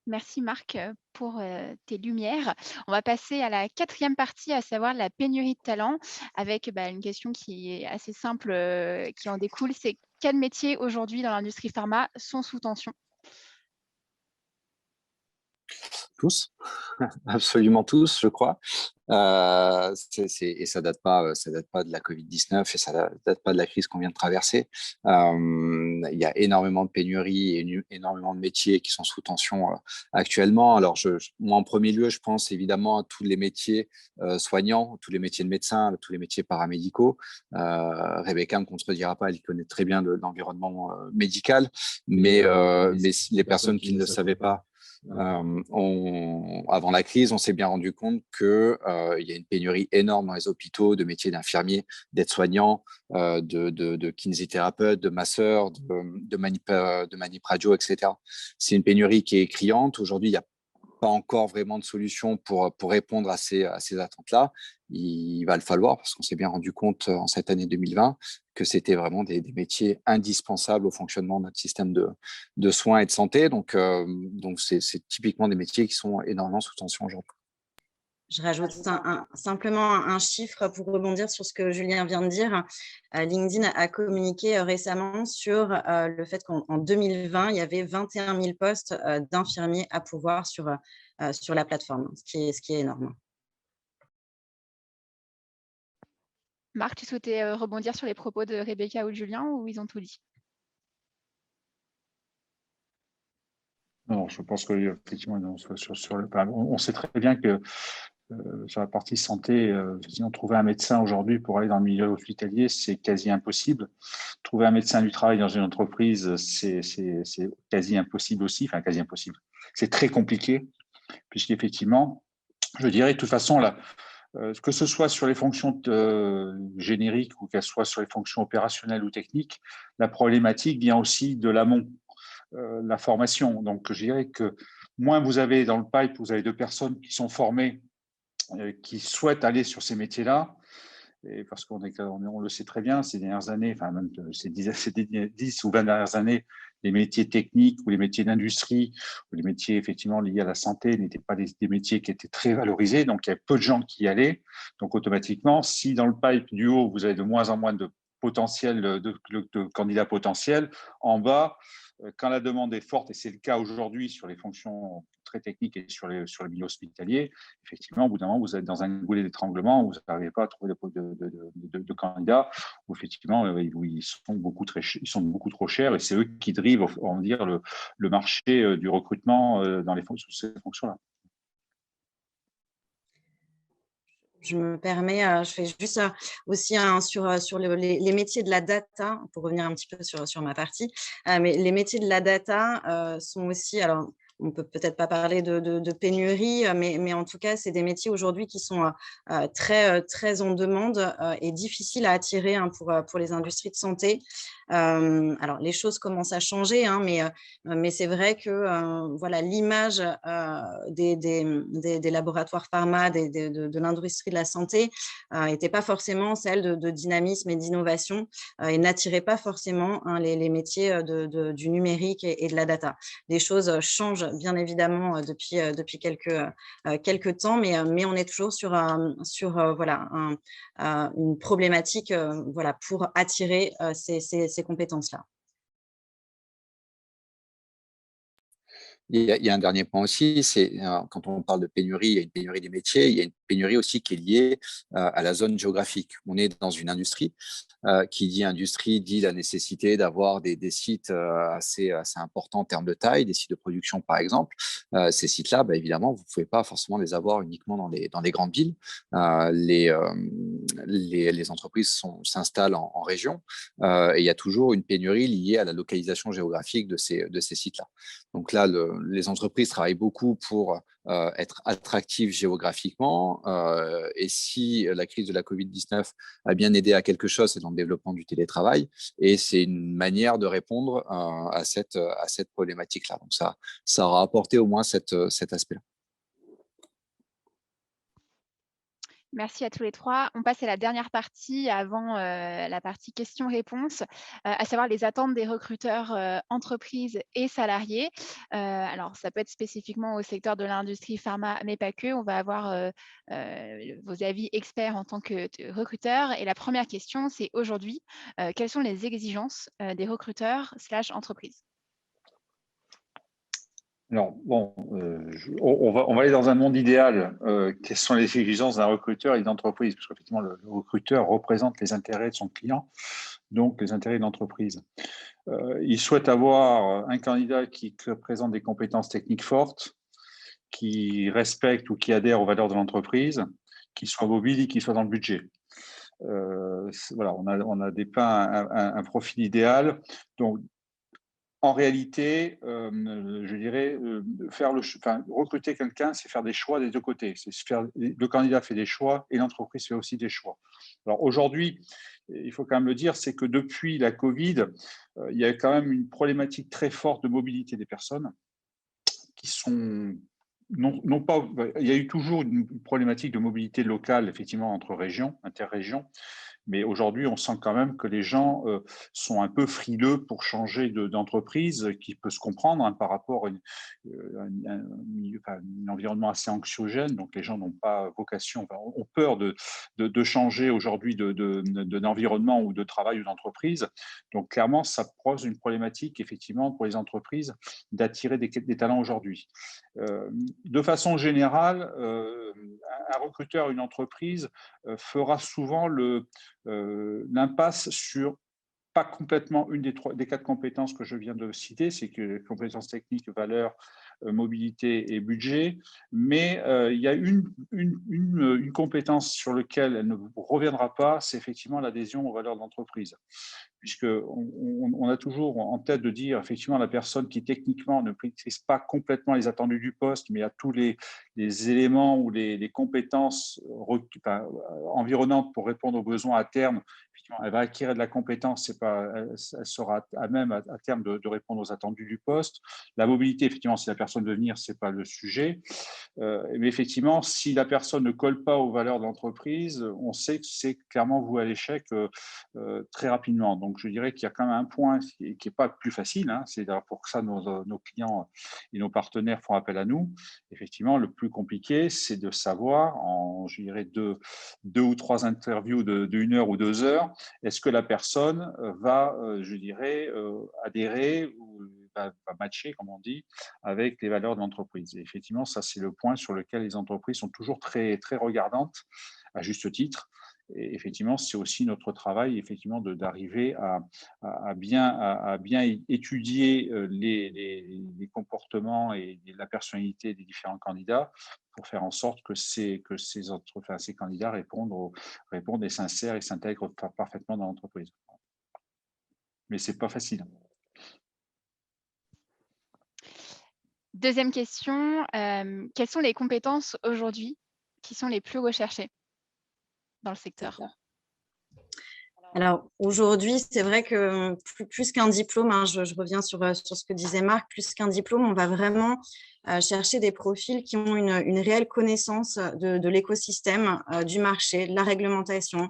Merci Marc pour tes lumières. On va passer à la quatrième partie, à savoir la pénurie de talent, avec une question qui est assez simple, qui en découle, c'est quels métiers aujourd'hui dans l'industrie pharma sont sous tension? Tous, absolument tous, je crois. Et ça date pas de la Covid-19 et ça date pas de la crise qu'on vient de traverser. Il y a énormément de pénuries et énormément de métiers qui sont sous tension actuellement. Alors, moi, en premier lieu, je pense évidemment à tous les métiers soignants, tous les métiers de médecins, tous les métiers paramédicaux. Rebecca ne contredira pas, elle connaît très bien l'environnement médical, mais les personnes qui ne le savaient pas Avant la crise, on s'est bien rendu compte qu'il y a une pénurie énorme dans les hôpitaux de métiers d'infirmiers, d'aides-soignants, de kinésithérapeutes, de masseurs, de manip radio, etc. C'est une pénurie qui est criante. Aujourd'hui, il n'y a pas encore vraiment de solution pour répondre à ces attentes-là. Il va le falloir parce qu'on s'est bien rendu compte en cette année 2020 que c'était vraiment des métiers indispensables au fonctionnement de notre système de soins et de santé. Donc c'est typiquement des métiers qui sont énormément sous tension aujourd'hui. Je rajoute simplement un chiffre pour rebondir sur ce que Julien vient de dire. LinkedIn a communiqué récemment sur le fait qu'en 2020, il y avait 21 000 postes d'infirmiers à pourvoir sur la plateforme, ce qui est énorme. Marc, tu souhaitais rebondir sur les propos de Rebecca ou de Julien ou ils ont tout dit? Non, je pense qu'effectivement, on sait très bien que sur la partie santé, sinon trouver un médecin aujourd'hui pour aller dans le milieu hospitalier, c'est quasi impossible. Trouver un médecin du travail dans une entreprise, c'est quasi impossible aussi, enfin quasi impossible. C'est très compliqué, puisqu'effectivement, je dirais de toute façon, là, que ce soit sur les fonctions génériques ou qu'elles soient sur les fonctions opérationnelles ou techniques, la problématique vient aussi de l'amont, la formation. Donc, je dirais que moins vous avez dans le pipe, vous avez de personnes qui sont formées, qui souhaitent aller sur ces métiers-là, et parce qu'on le sait très bien, ces dernières années, enfin même ces 10 ou 20 dernières années, les métiers techniques ou les métiers d'industrie ou les métiers effectivement liés à la santé n'étaient pas des métiers qui étaient très valorisés, donc il y avait peu de gens qui y allaient. Donc automatiquement, si dans le pipe du haut, vous avez de moins en moins de potentiel, de candidats potentiels, en bas, quand la demande est forte, et c'est le cas aujourd'hui sur les fonctions très techniques et sur le milieu hospitalier, effectivement, au bout d'un moment, vous êtes dans un goulet d'étranglement où vous n'arrivez pas à trouver de candidats, où effectivement, ils sont beaucoup trop chers, et c'est eux qui drivent, on va dire, le marché du recrutement sur ces fonctions-là. Je me permets, je fais juste aussi sur les métiers de la data, pour revenir un petit peu sur ma partie. Mais les métiers de la data sont aussi, alors on peut peut-être pas parler de pénurie, mais en tout cas, c'est des métiers aujourd'hui qui sont très en demande et difficiles à attirer pour les industries de santé. Alors, les choses commencent à changer, hein, mais c'est vrai que voilà, l'image des laboratoires pharma, de l'industrie de la santé n'était pas forcément celle de dynamisme et d'innovation et n'attirait pas forcément les métiers du numérique et de la data. Les choses changent bien évidemment depuis quelques temps, mais on est toujours sur voilà, une problématique voilà, pour attirer ces compétences-là. Il y a un dernier point aussi, c'est quand on parle de pénurie, il y a une pénurie des métiers, il y a une pénurie aussi qui est liée à la zone géographique. On est dans une industrie. Qui dit industrie dit la nécessité d'avoir des sites assez importants en termes de taille, des sites de production par exemple. Ces sites-là, bah, évidemment, vous ne pouvez pas forcément les avoir uniquement dans les grandes villes. Les entreprises s'installent en région et il y a toujours une pénurie liée à la localisation géographique de ces sites-là. Donc là, les entreprises travaillent beaucoup pour être attractives géographiquement. Et si la crise de la Covid-19 a bien aidé à quelque chose, c'est dans le développement du télétravail. Et c'est une manière de répondre à cette problématique-là. Donc ça aura apporté au moins cet aspect-là. Merci à tous les trois. On passe à la dernière partie avant la partie questions-réponses, à savoir les attentes des recruteurs entreprises et salariés. Alors, ça peut être spécifiquement au secteur de l'industrie pharma, mais pas que. On va avoir vos avis experts en tant que recruteurs. Et la première question, c'est aujourd'hui, quelles sont les exigences des recruteurs/entreprises ? Alors, bon, on va aller dans un monde idéal. Quelles sont les exigences d'un recruteur et d'une entreprise? Parce qu'effectivement, le recruteur représente les intérêts de son client, donc les intérêts de l'entreprise. Il souhaite avoir un candidat qui présente des compétences techniques fortes, qui respecte ou qui adhère aux valeurs de l'entreprise, qui soit mobile et qui soit dans le budget. Voilà, on a dépeint un profil idéal. Donc, en réalité, je dirais, recruter quelqu'un, c'est faire des choix des deux côtés. Le candidat fait des choix et l'entreprise fait aussi des choix. Alors aujourd'hui, il faut quand même le dire, c'est que depuis la Covid, il y a quand même une problématique très forte de mobilité des personnes qui sont non pas. Il y a eu toujours une problématique de mobilité locale, effectivement, entre régions, interrégions. Mais aujourd'hui, on sent quand même que les gens sont un peu frileux pour changer d'entreprise, qui peut se comprendre hein, par rapport à un environnement assez anxiogène. Donc, les gens n'ont pas vocation, ont peur de changer aujourd'hui d'environnement ou de travail ou d'entreprise. Donc, clairement, ça pose une problématique, effectivement, pour les entreprises d'attirer des talents aujourd'hui. De façon générale, un recruteur, une entreprise fera souvent l'impasse sur pas complètement une des quatre compétences que je viens de citer, c'est que compétences techniques, valeurs, mobilité et budget, mais il y a une compétence sur laquelle elle ne reviendra pas, c'est effectivement l'adhésion aux valeurs de l'entreprise. Puisqu'on a toujours en tête de dire effectivement la personne qui techniquement ne maîtrise pas complètement les attendus du poste, mais a tous les éléments ou les compétences environnantes pour répondre aux besoins à terme, elle va acquérir de la compétence, elle sera à même à terme de répondre aux attendus du poste. La mobilité, effectivement, si la personne veut venir, ce n'est pas le sujet. Mais effectivement, si la personne ne colle pas aux valeurs de l'entreprise, on sait que c'est clairement voué à l'échec très rapidement. Donc, je dirais qu'il y a quand même un point qui n'est pas plus facile. Hein, c'est d'ailleurs pour ça que nos clients et nos partenaires font appel à nous. Effectivement, le plus compliqué, c'est de savoir, en, je dirais, deux ou trois interviews de 1 heure ou 2 heures, est-ce que la personne va, je dirais, adhérer ou va matcher, comme on dit, avec les valeurs de l'entreprise. Et effectivement, ça, c'est le point sur lequel les entreprises sont toujours très, très regardantes, à juste titre. Et effectivement, c'est aussi notre travail, effectivement, d'arriver à bien étudier les comportements et la personnalité des différents candidats pour faire en sorte que ces candidats répondent et sincères et s'intègrent parfaitement dans l'entreprise. Mais ce n'est pas facile. Deuxième question, quelles sont les compétences aujourd'hui qui sont les plus recherchées dans le secteur? Alors aujourd'hui, c'est vrai que plus qu'un diplôme, hein, je reviens sur ce que disait Marc, plus qu'un diplôme, on va vraiment chercher des profils qui ont une réelle connaissance de l'écosystème, du marché, de la réglementation,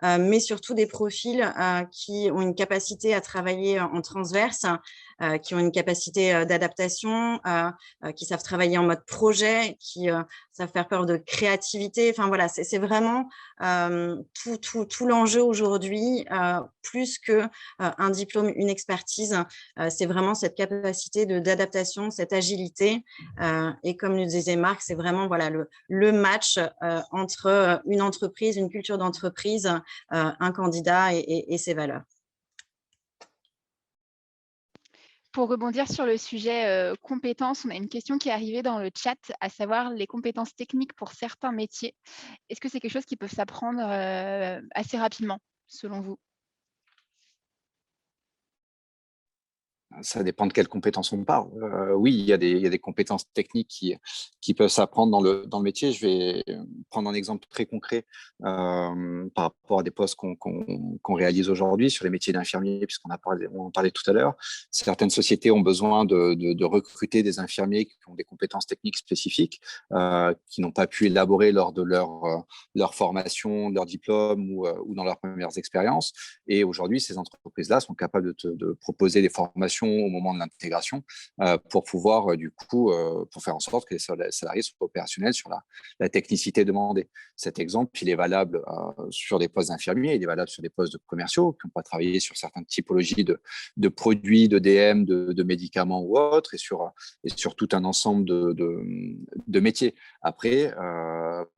mais surtout des profils qui ont une capacité à travailler en transverse, qui ont une capacité d'adaptation, qui savent travailler en mode projet, qui savent faire preuve de créativité. Enfin voilà, c'est vraiment tout l'enjeu aujourd'hui, plus qu'un diplôme, une expertise. C'est vraiment cette capacité d'adaptation, cette agilité. Et comme le disait Marc, c'est vraiment voilà, le match entre une entreprise, une culture d'entreprise, un candidat et ses valeurs. Pour rebondir sur le sujet compétences, on a une question qui est arrivée dans le chat, à savoir les compétences techniques pour certains métiers. Est-ce que c'est quelque chose qui peut s'apprendre assez rapidement, selon vous? Ça dépend de quelles compétences on parle. Oui, il y a des compétences techniques qui peuvent s'apprendre dans le métier. Je vais prendre un exemple très concret par rapport à des postes qu'on réalise aujourd'hui sur les métiers d'infirmiers, puisqu'on en parlait tout à l'heure. Certaines sociétés ont besoin de recruter des infirmiers qui ont des compétences techniques spécifiques, qui n'ont pas pu élaborer lors de leur formation, de leur diplôme ou dans leurs premières expériences. Et aujourd'hui, ces entreprises-là sont capables de proposer des formations au moment de l'intégration pour pouvoir, pour faire en sorte que les salariés soient opérationnels sur la technicité demandée. Cet exemple, il est valable sur des postes d'infirmiers, il est valable sur des postes de commerciaux qui n'ont pas travaillé sur certaines typologies de produits, de DM, de médicaments ou autres, et sur tout un ensemble de métiers. Après,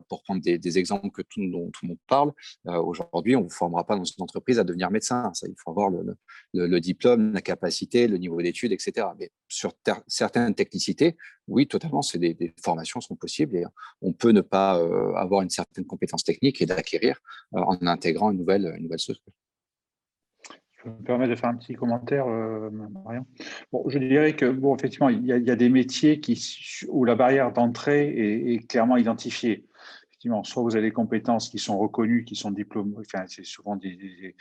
pour prendre des exemples dont tout le monde parle, aujourd'hui, on ne vous formera pas dans une entreprise à devenir médecin. Ça, il faut avoir le diplôme, la capacité, le niveau d'études, etc. Mais sur certaines technicités, oui, totalement, des formations sont possibles et on peut ne pas avoir une certaine compétence technique et d'acquérir en intégrant une nouvelle société. Je me permets de faire un petit commentaire, Marion. Bon, je dirais que, bon, effectivement, il y a des métiers où la barrière d'entrée est clairement identifiée. Effectivement, soit vous avez des compétences qui sont reconnues, qui sont diplômées, enfin, c'est souvent des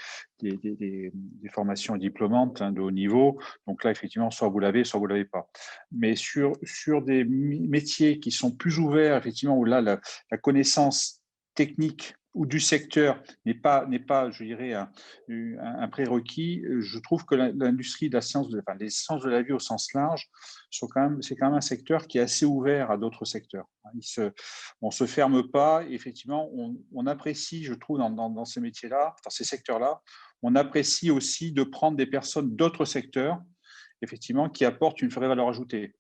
formations diplômantes, hein, de haut niveau. Donc là, effectivement, soit vous l'avez, soit vous ne l'avez pas. Mais sur des métiers qui sont plus ouverts, effectivement, où là, la connaissance technique ou du secteur n'est pas, je dirais, un prérequis, je trouve que l'industrie de la science, enfin, les sciences de la vie au sens large, c'est quand même un secteur qui est assez ouvert à d'autres secteurs. On ne se ferme pas. Effectivement, on apprécie, je trouve, dans ces métiers-là, dans ces secteurs-là, on apprécie aussi de prendre des personnes d'autres secteurs, effectivement, qui apportent une vraie valeur ajoutée.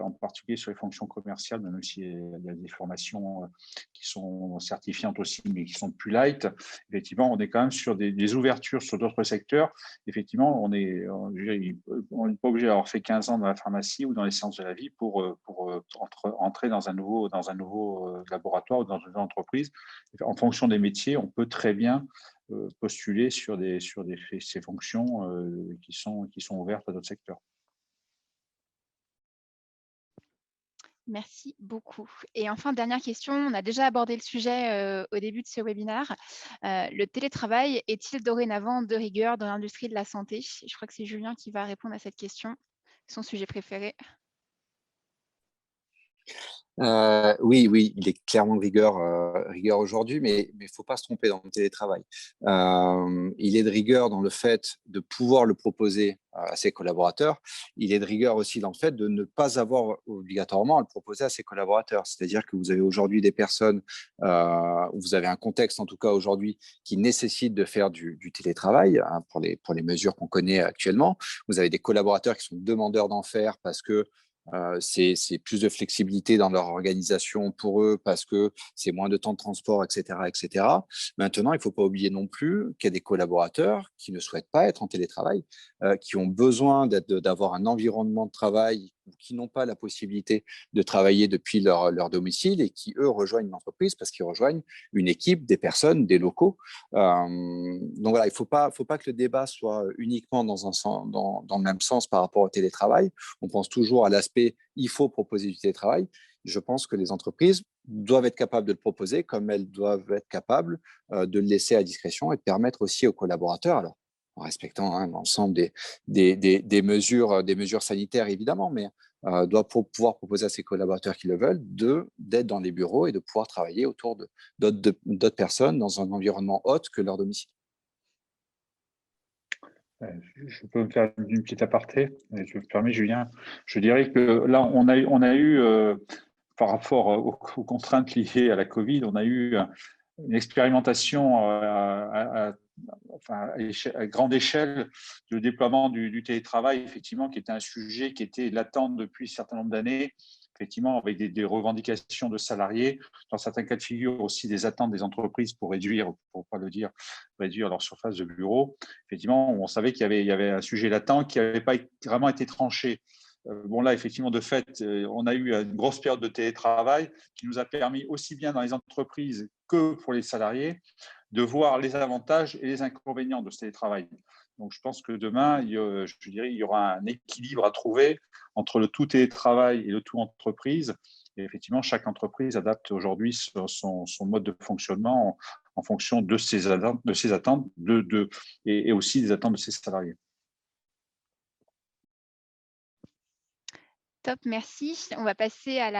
En particulier sur les fonctions commerciales, même si il y a des formations qui sont certifiantes aussi, mais qui sont plus light. Effectivement, on est quand même sur des ouvertures sur d'autres secteurs. Effectivement, on n'est pas obligé d'avoir fait 15 ans dans la pharmacie ou dans les sciences de la vie pour entrer dans un nouveau laboratoire ou dans une entreprise. En fonction des métiers, on peut très bien postuler sur ces fonctions qui sont ouvertes à d'autres secteurs. Merci beaucoup. Et enfin, dernière question, on a déjà abordé le sujet au début de ce webinaire. Le télétravail est-il dorénavant de rigueur dans l'industrie de la santé? Je crois que c'est Julien qui va répondre à cette question, son sujet préféré. Oui, il est clairement de rigueur aujourd'hui, mais il ne faut pas se tromper dans le télétravail. Il est de rigueur dans le fait de pouvoir le proposer à ses collaborateurs. Il est de rigueur aussi dans le fait de ne pas avoir obligatoirement à le proposer à ses collaborateurs. C'est-à-dire que vous avez aujourd'hui des personnes, vous avez un contexte en tout cas aujourd'hui qui nécessite de faire du télétravail, hein, pour les mesures qu'on connaît actuellement. Vous avez des collaborateurs qui sont demandeurs d'en faire parce que c'est plus de flexibilité dans leur organisation pour eux parce que c'est moins de temps de transport, etc., etc. Maintenant, il ne faut pas oublier non plus qu'il y a des collaborateurs qui ne souhaitent pas être en télétravail, qui ont besoin d'avoir un environnement de travail ou qui n'ont pas la possibilité de travailler depuis leur domicile et qui, eux, rejoignent une entreprise parce qu'ils rejoignent une équipe, des personnes, des locaux. Donc voilà, il ne faut pas que le débat soit uniquement dans le même sens par rapport au télétravail. On pense toujours à l'aspect « il faut proposer du télétravail ». Je pense que les entreprises doivent être capables de le proposer comme elles doivent être capables de le laisser à discrétion et de permettre aussi aux collaborateurs, alors en respectant, hein, l'ensemble des mesures sanitaires évidemment, mais doit pouvoir proposer à ses collaborateurs qui le veulent d'être dans les bureaux et de pouvoir travailler autour d'autres personnes dans un environnement autre que leur domicile. Je peux me faire une petite aparté, si tu me permets, Julien. Je dirais que là, on a eu par rapport aux contraintes liées à la Covid, on a eu une expérimentation à grande échelle de déploiement du télétravail, effectivement, qui était un sujet qui était latent depuis un certain nombre d'années, effectivement, avec des revendications de salariés, dans certains cas de figure aussi des attentes des entreprises pour réduire, pour pas le dire, réduire leur surface de bureau. Effectivement, on savait qu'il y avait un sujet latent qui n'avait pas vraiment été tranché. Bon, là, effectivement, de fait, on a eu une grosse période de télétravail qui nous a permis, aussi bien dans les entreprises que pour les salariés, de voir les avantages et les inconvénients de ce télétravail. Donc, je pense que demain, je dirais, il y aura un équilibre à trouver entre le tout télétravail et le tout entreprise. Et effectivement, chaque entreprise adapte aujourd'hui son mode de fonctionnement en fonction de ses attentes et aussi des attentes de ses salariés. Top, merci. On va passer à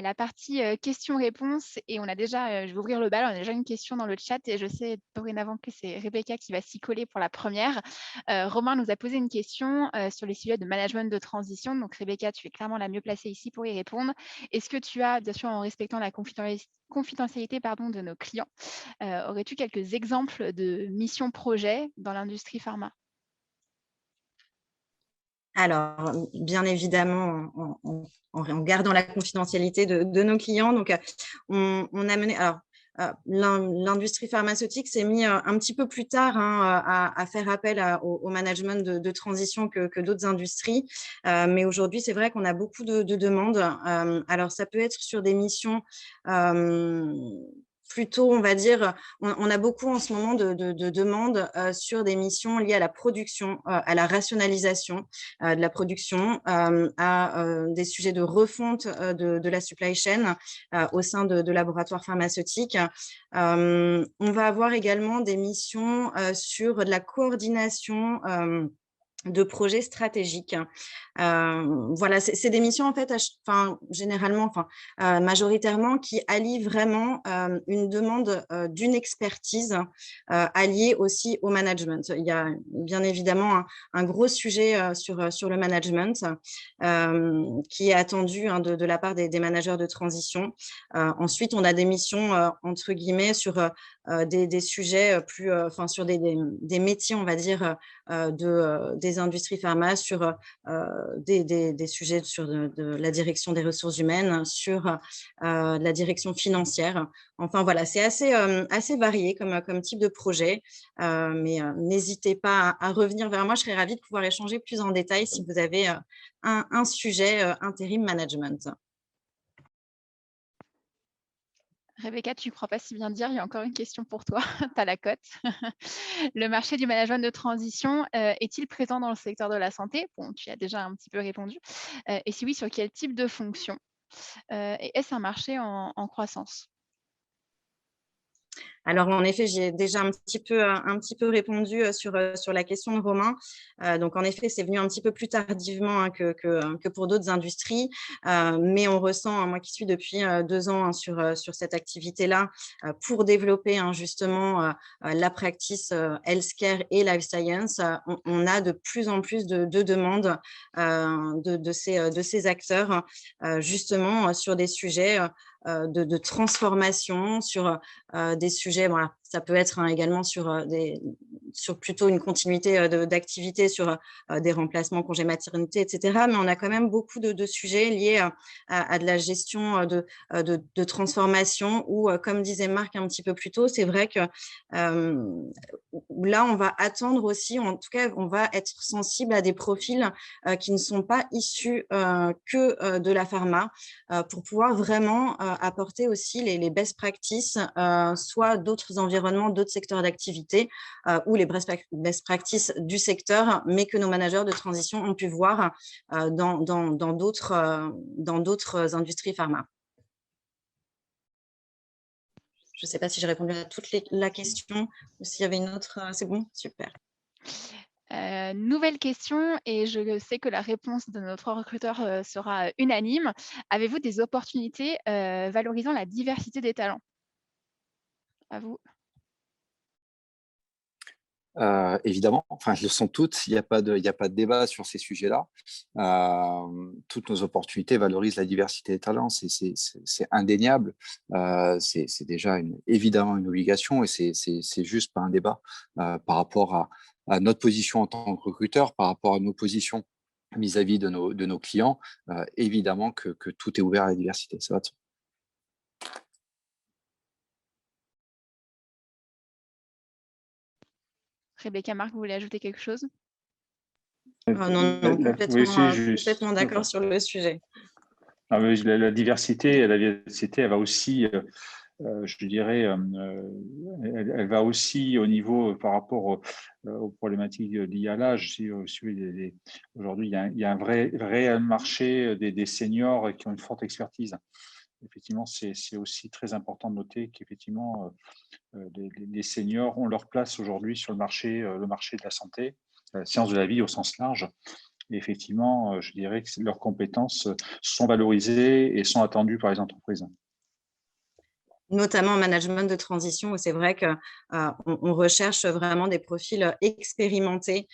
la partie questions-réponses et on a déjà, je vais ouvrir le bal, on a déjà une question dans le chat et je sais dorénavant que c'est Rebecca qui va s'y coller pour la première. Romain nous a posé une question sur les sujets de management de transition. Donc Rebecca, tu es clairement la mieux placée ici pour y répondre. Est-ce que tu as, bien sûr en respectant la confidentialité de nos clients, aurais-tu quelques exemples de missions-projets dans l'industrie pharma? Alors, bien évidemment, en gardant la confidentialité de nos clients. Donc, on a mené… Alors, l'industrie pharmaceutique s'est mis un petit peu plus tard, hein, à faire appel au management de transition que d'autres industries. Mais aujourd'hui, c'est vrai qu'on a beaucoup de demandes. Alors, ça peut être sur des missions plutôt, on va dire, on a beaucoup en ce moment de demandes sur des missions liées à la production, à la rationalisation de la production, à des sujets de refonte de la supply chain au sein de laboratoires pharmaceutiques. On va avoir également des missions sur de la coordination de projets stratégiques. Voilà, c'est des missions en fait, généralement, majoritairement, qui allient vraiment une demande d'une expertise alliée aussi au management. Il y a bien évidemment un gros sujet sur le management qui est attendu de la part des managers de transition. Ensuite, on a des missions entre guillemets sur des sujets plus, sur des métiers, on va dire, des industries pharma, sur des sujets sur de la direction des ressources humaines, sur la direction financière. Enfin, voilà, c'est assez varié comme type de projet, mais n'hésitez pas à revenir vers moi. Je serais ravie de pouvoir échanger plus en détail si vous avez un sujet intérim management. Rebecca, tu ne crois pas si bien dire, il y a encore une question pour toi, tu as la cote. Le marché du management de transition est-il présent dans le secteur de la santé? Bon, tu y as déjà un petit peu répondu. Et si oui, sur quel type de fonction? Et est-ce un marché en croissance? Alors, en effet, j'ai déjà un petit peu répondu sur la question de Romain. Donc, en effet, c'est venu un petit peu plus tardivement que pour d'autres industries. Mais on ressent, moi qui suis depuis 2 ans sur cette activité-là, pour développer justement la practice healthcare et life science, on a de plus en plus de demandes de ces acteurs, justement sur des sujets de transformation, sur des sujets, voilà, ça peut être également sur plutôt une continuité d'activité, sur des remplacements, congés maternité, etc. Mais on a quand même beaucoup de sujets liés à de la gestion de transformation où, comme disait Marc un petit peu plus tôt, c'est vrai que là, on va attendre aussi, en tout cas, on va être sensible à des profils qui ne sont pas issus que de la pharma pour pouvoir vraiment apporter aussi les best practices, soit d'autres environnements, d'autres secteurs d'activité ou les best practices du secteur, mais que nos managers de transition ont pu voir dans d'autres industries pharma. Je ne sais pas si j'ai répondu à toute la question ou s'il y avait une autre. C'est bon? Super. Nouvelle question, et je sais que la réponse de notre recruteur sera unanime. Avez-vous des opportunités valorisant la diversité des talents? À vous. Évidemment, elles le sont toutes, il n'y a pas de débat sur ces sujets-là. Toutes nos opportunités valorisent la diversité des talents, c'est indéniable. C'est déjà évidemment une obligation, et c'est juste pas un débat par rapport à notre position en tant que recruteur, par rapport à nos positions vis-à-vis de nos clients. Évidemment que tout est ouvert à la diversité, ça va de soi. Rebecca, Marc, vous voulez ajouter quelque chose? Non, complètement d'accord sur le sujet. La diversité, elle va aussi, je dirais, elle va aussi au niveau par rapport aux problématiques liées à l'âge. Aujourd'hui, il y a un réel marché des seniors qui ont une forte expertise. Effectivement, c'est aussi très important de noter qu'effectivement, les seniors ont leur place aujourd'hui sur le marché de la santé, la science de la vie au sens large. Et effectivement, je dirais que leurs compétences sont valorisées et sont attendues par les entreprises. Notamment en management de transition, où c'est vrai qu'on recherche vraiment des profils expérimentés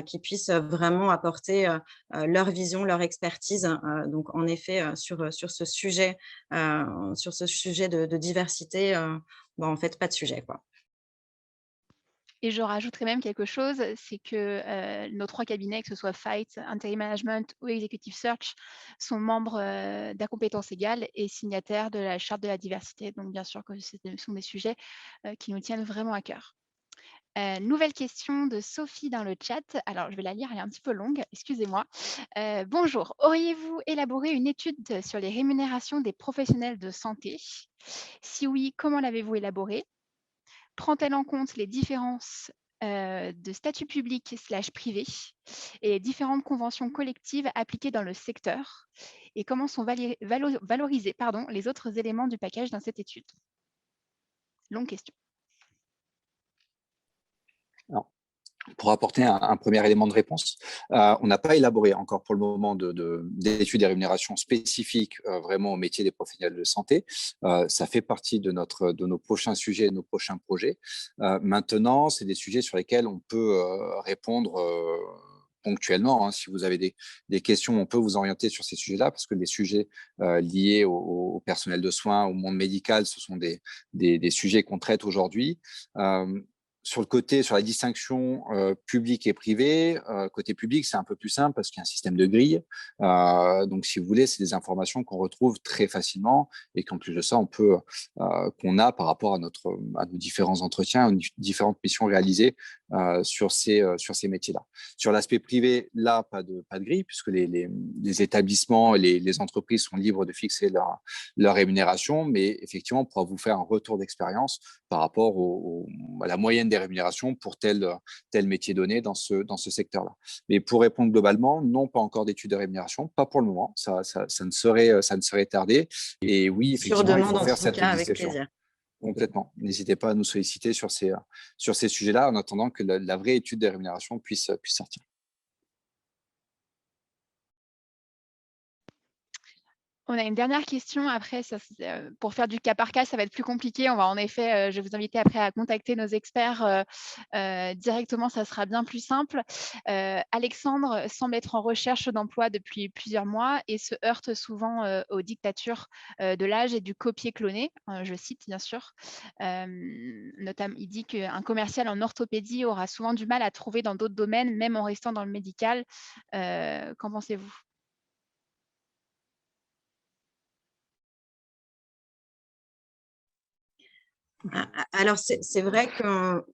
qui puissent vraiment apporter leur vision, leur expertise. Donc, en effet, sur ce sujet de diversité, en fait, pas de sujet, quoi. Et je rajouterais même quelque chose, c'est que nos 3 cabinets, que ce soit Fight, Interim Management ou Executive Search, sont membres d'A Compétences Égales et signataires de la Charte de la diversité. Donc, bien sûr que ce sont des sujets qui nous tiennent vraiment à cœur. Nouvelle question de Sophie dans le chat. Alors, je vais la lire, elle est un petit peu longue, excusez-moi. Bonjour, auriez-vous élaboré une étude sur les rémunérations des professionnels de santé? Si oui, comment l'avez-vous élaborée? Prend-elle en compte les différences de statut public / privé et les différentes conventions collectives appliquées dans le secteur? Et comment sont valorisés les autres éléments du package dans cette étude? Longue question. Alors, pour apporter un premier élément de réponse, on n'a pas élaboré encore pour le moment d'études des rémunérations spécifiques vraiment au métier des professionnels de santé. Ça fait partie de nos prochains sujets, de nos prochains projets. Maintenant, c'est des sujets sur lesquels on peut répondre ponctuellement. Si vous avez des questions, on peut vous orienter sur ces sujets-là, parce que les sujets liés au personnel de soins, au monde médical, ce sont des sujets qu'on traite aujourd'hui. Sur la distinction publique et privée, côté public, c'est un peu plus simple parce qu'il y a un système de grille. Donc, si vous voulez, c'est des informations qu'on retrouve très facilement et qu'en plus de ça, qu'on a par rapport à nos différents entretiens, aux différentes missions réalisées sur ces métiers-là. Sur l'aspect privé, là, pas de grille, puisque les établissements et les entreprises sont libres de fixer leur rémunération, mais effectivement, on pourra vous faire un retour d'expérience par rapport à la moyenne des rémunérations pour tel métier donné dans ce secteur-là. Mais pour répondre globalement, non, pas encore d'études de rémunération, pas pour le moment, ça ne serait tardé. Et oui, effectivement, il faut faire cette distinction. Complètement. N'hésitez pas à nous solliciter sur ces sujets-là en attendant que la vraie étude des rémunérations puisse sortir. On a une dernière question. Après, pour faire du cas par cas, ça va être plus compliqué. On va en effet, je vais vous inviter après à contacter nos experts directement. Ça sera bien plus simple. Alexandre semble être en recherche d'emploi depuis plusieurs mois et se heurte souvent aux dictatures de l'âge et du copier-cloner. Je cite, bien sûr. Notamment, il dit qu'un commercial en orthopédie aura souvent du mal à trouver dans d'autres domaines, même en restant dans le médical. Qu'en pensez-vous? Alors, c'est vrai que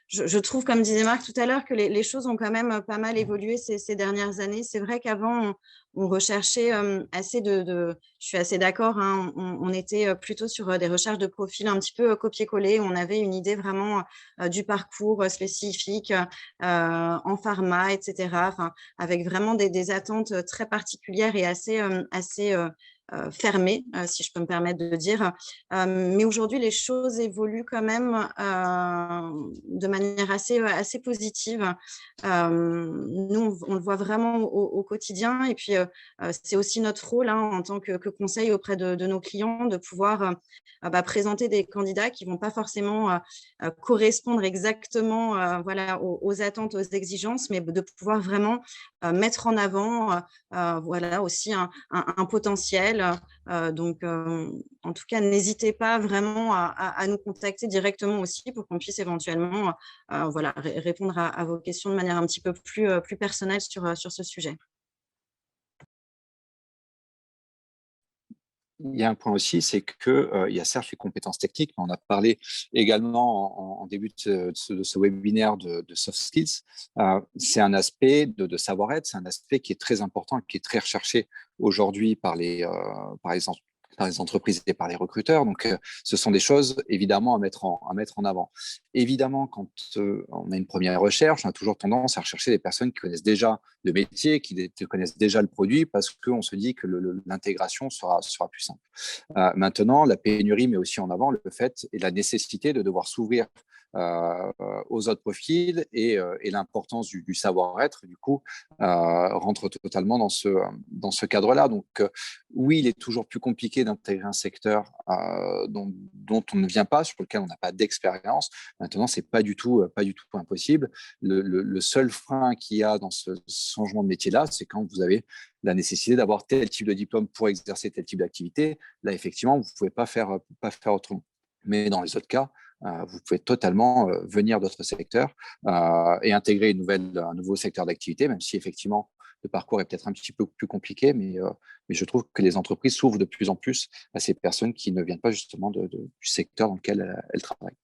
je trouve, comme disait Marc tout à l'heure, que les choses ont quand même pas mal évolué ces dernières années. C'est vrai qu'avant, on recherchait je suis assez d'accord, hein, on était plutôt sur des recherches de profils un petit peu copier-coller. On avait une idée vraiment du parcours spécifique en pharma, etc. Avec vraiment des attentes très particulières et assez fermées, si je peux me permettre de dire. Mais aujourd'hui, les choses évoluent quand même de manière assez positive. Nous, on le voit vraiment au quotidien. Et puis, c'est aussi notre rôle en tant que conseil auprès de nos clients de pouvoir présenter des candidats qui ne vont pas forcément correspondre exactement aux attentes, aux exigences, mais de pouvoir vraiment mettre en avant aussi un potentiel. Donc, en tout cas, n'hésitez pas vraiment à nous contacter directement aussi pour qu'on puisse éventuellement répondre à vos questions de manière un petit peu plus personnelle sur ce sujet. Il y a un point aussi, c'est qu'il y a certes les compétences techniques, mais on a parlé également en début de ce webinaire de soft skills. C'est un aspect de savoir-être, c'est un aspect qui est très important, qui est très recherché aujourd'hui par les entreprises et par les recruteurs. Donc, ce sont des choses évidemment à mettre en avant. Évidemment, quand on a une première recherche, on a toujours tendance à rechercher des personnes qui connaissent déjà le métier, qui connaissent déjà le produit, parce qu'on se dit que l'intégration sera plus simple. Maintenant, la pénurie met aussi en avant le fait et la nécessité de devoir s'ouvrir aux autres profils et l'importance du savoir-être, du coup, rentre totalement dans ce cadre-là. Donc, oui, il est toujours plus compliqué d'intégrer un secteur dont on ne vient pas, sur lequel on n'a pas d'expérience. Maintenant, ce n'est pas du tout impossible. Le seul frein qu'il y a dans ce changement de métier-là, c'est quand vous avez la nécessité d'avoir tel type de diplôme pour exercer tel type d'activité. Là, effectivement, vous ne pouvez pas faire autrement. Mais dans les autres cas, vous pouvez totalement venir d'autres secteurs et intégrer un nouveau secteur d'activité, même si effectivement le parcours est peut-être un petit peu plus compliqué, mais je trouve que les entreprises s'ouvrent de plus en plus à ces personnes qui ne viennent pas justement du secteur dans lequel elles travaillent.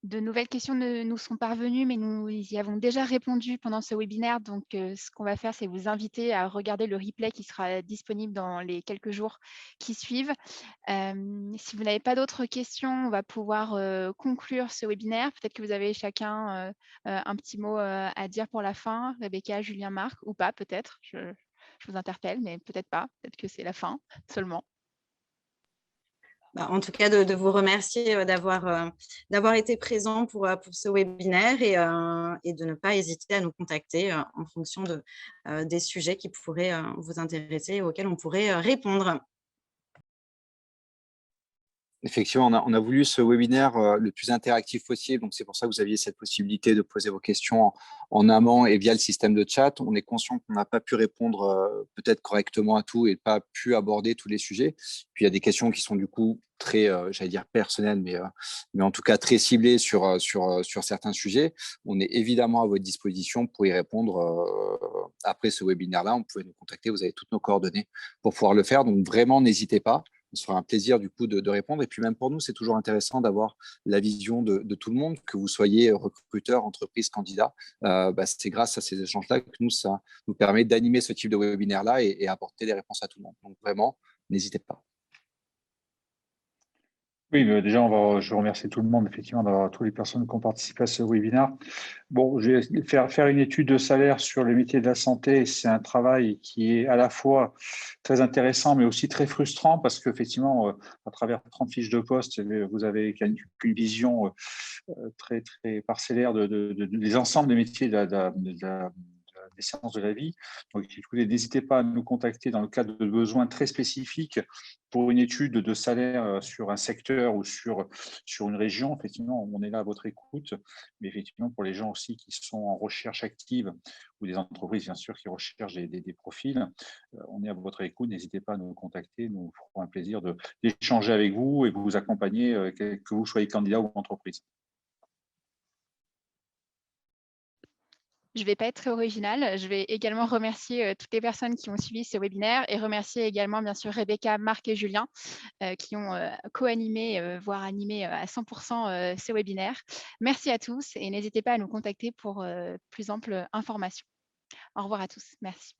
De nouvelles questions nous sont parvenues, mais nous y avons déjà répondu pendant ce webinaire. Donc, ce qu'on va faire, c'est vous inviter à regarder le replay qui sera disponible dans les quelques jours qui suivent. Si vous n'avez pas d'autres questions, on va pouvoir conclure ce webinaire. Peut-être que vous avez chacun un petit mot à dire pour la fin. Rebecca, Julien, Marc, ou pas, peut-être. Je vous interpelle, mais peut-être pas. Peut-être que c'est la fin seulement. En tout cas, de vous remercier d'avoir été présent pour ce webinaire et de ne pas hésiter à nous contacter en fonction des sujets qui pourraient vous intéresser et auxquels on pourrait répondre. Effectivement, on a voulu ce webinaire le plus interactif possible. Donc, c'est pour ça que vous aviez cette possibilité de poser vos questions en amont et via le système de chat. On est conscient qu'on n'a pas pu répondre peut-être correctement à tout et pas pu aborder tous les sujets. Puis, il y a des questions qui sont du coup très, j'allais dire personnelles, mais en tout cas très ciblées sur certains sujets. On est évidemment à votre disposition pour y répondre après ce webinaire-là. Vous pouvez nous contacter, vous avez toutes nos coordonnées pour pouvoir le faire. Donc, vraiment, n'hésitez pas. Ce sera un plaisir du coup de répondre. Et puis même pour nous, c'est toujours intéressant d'avoir la vision de tout le monde, que vous soyez recruteur, entreprise, candidat. C'est grâce à ces échanges-là que ça nous permet d'animer ce type de webinaire-là et apporter des réponses à tout le monde. Donc vraiment, n'hésitez pas. Oui, déjà, je remercie tout le monde, effectivement, d'avoir toutes les personnes qui ont participé à ce webinaire. Bon, je vais faire une étude de salaire sur le métier de la santé. C'est un travail qui est à la fois très intéressant, mais aussi très frustrant parce qu'effectivement, à travers 30 fiches de poste, vous avez qu'une vision très, très parcellaire des ensembles des métiers des sciences de la vie. Donc, écoutez, n'hésitez pas à nous contacter dans le cadre de besoins très spécifiques pour une étude de salaire sur un secteur ou sur une région. Effectivement, on est là à votre écoute, mais effectivement, pour les gens aussi qui sont en recherche active ou des entreprises, bien sûr, qui recherchent des profils, on est à votre écoute. N'hésitez pas à nous contacter. Nous ferons un plaisir d'échanger avec vous et de vous accompagner, que vous soyez candidat ou entreprise. Je ne vais pas être très originale. Je vais également remercier toutes les personnes qui ont suivi ce webinaire et remercier également, bien sûr, Rebecca, Marc et Julien qui ont co-animé, voire animé à 100% ce webinaire. Merci à tous et n'hésitez pas à nous contacter pour plus ample information. Au revoir à tous. Merci.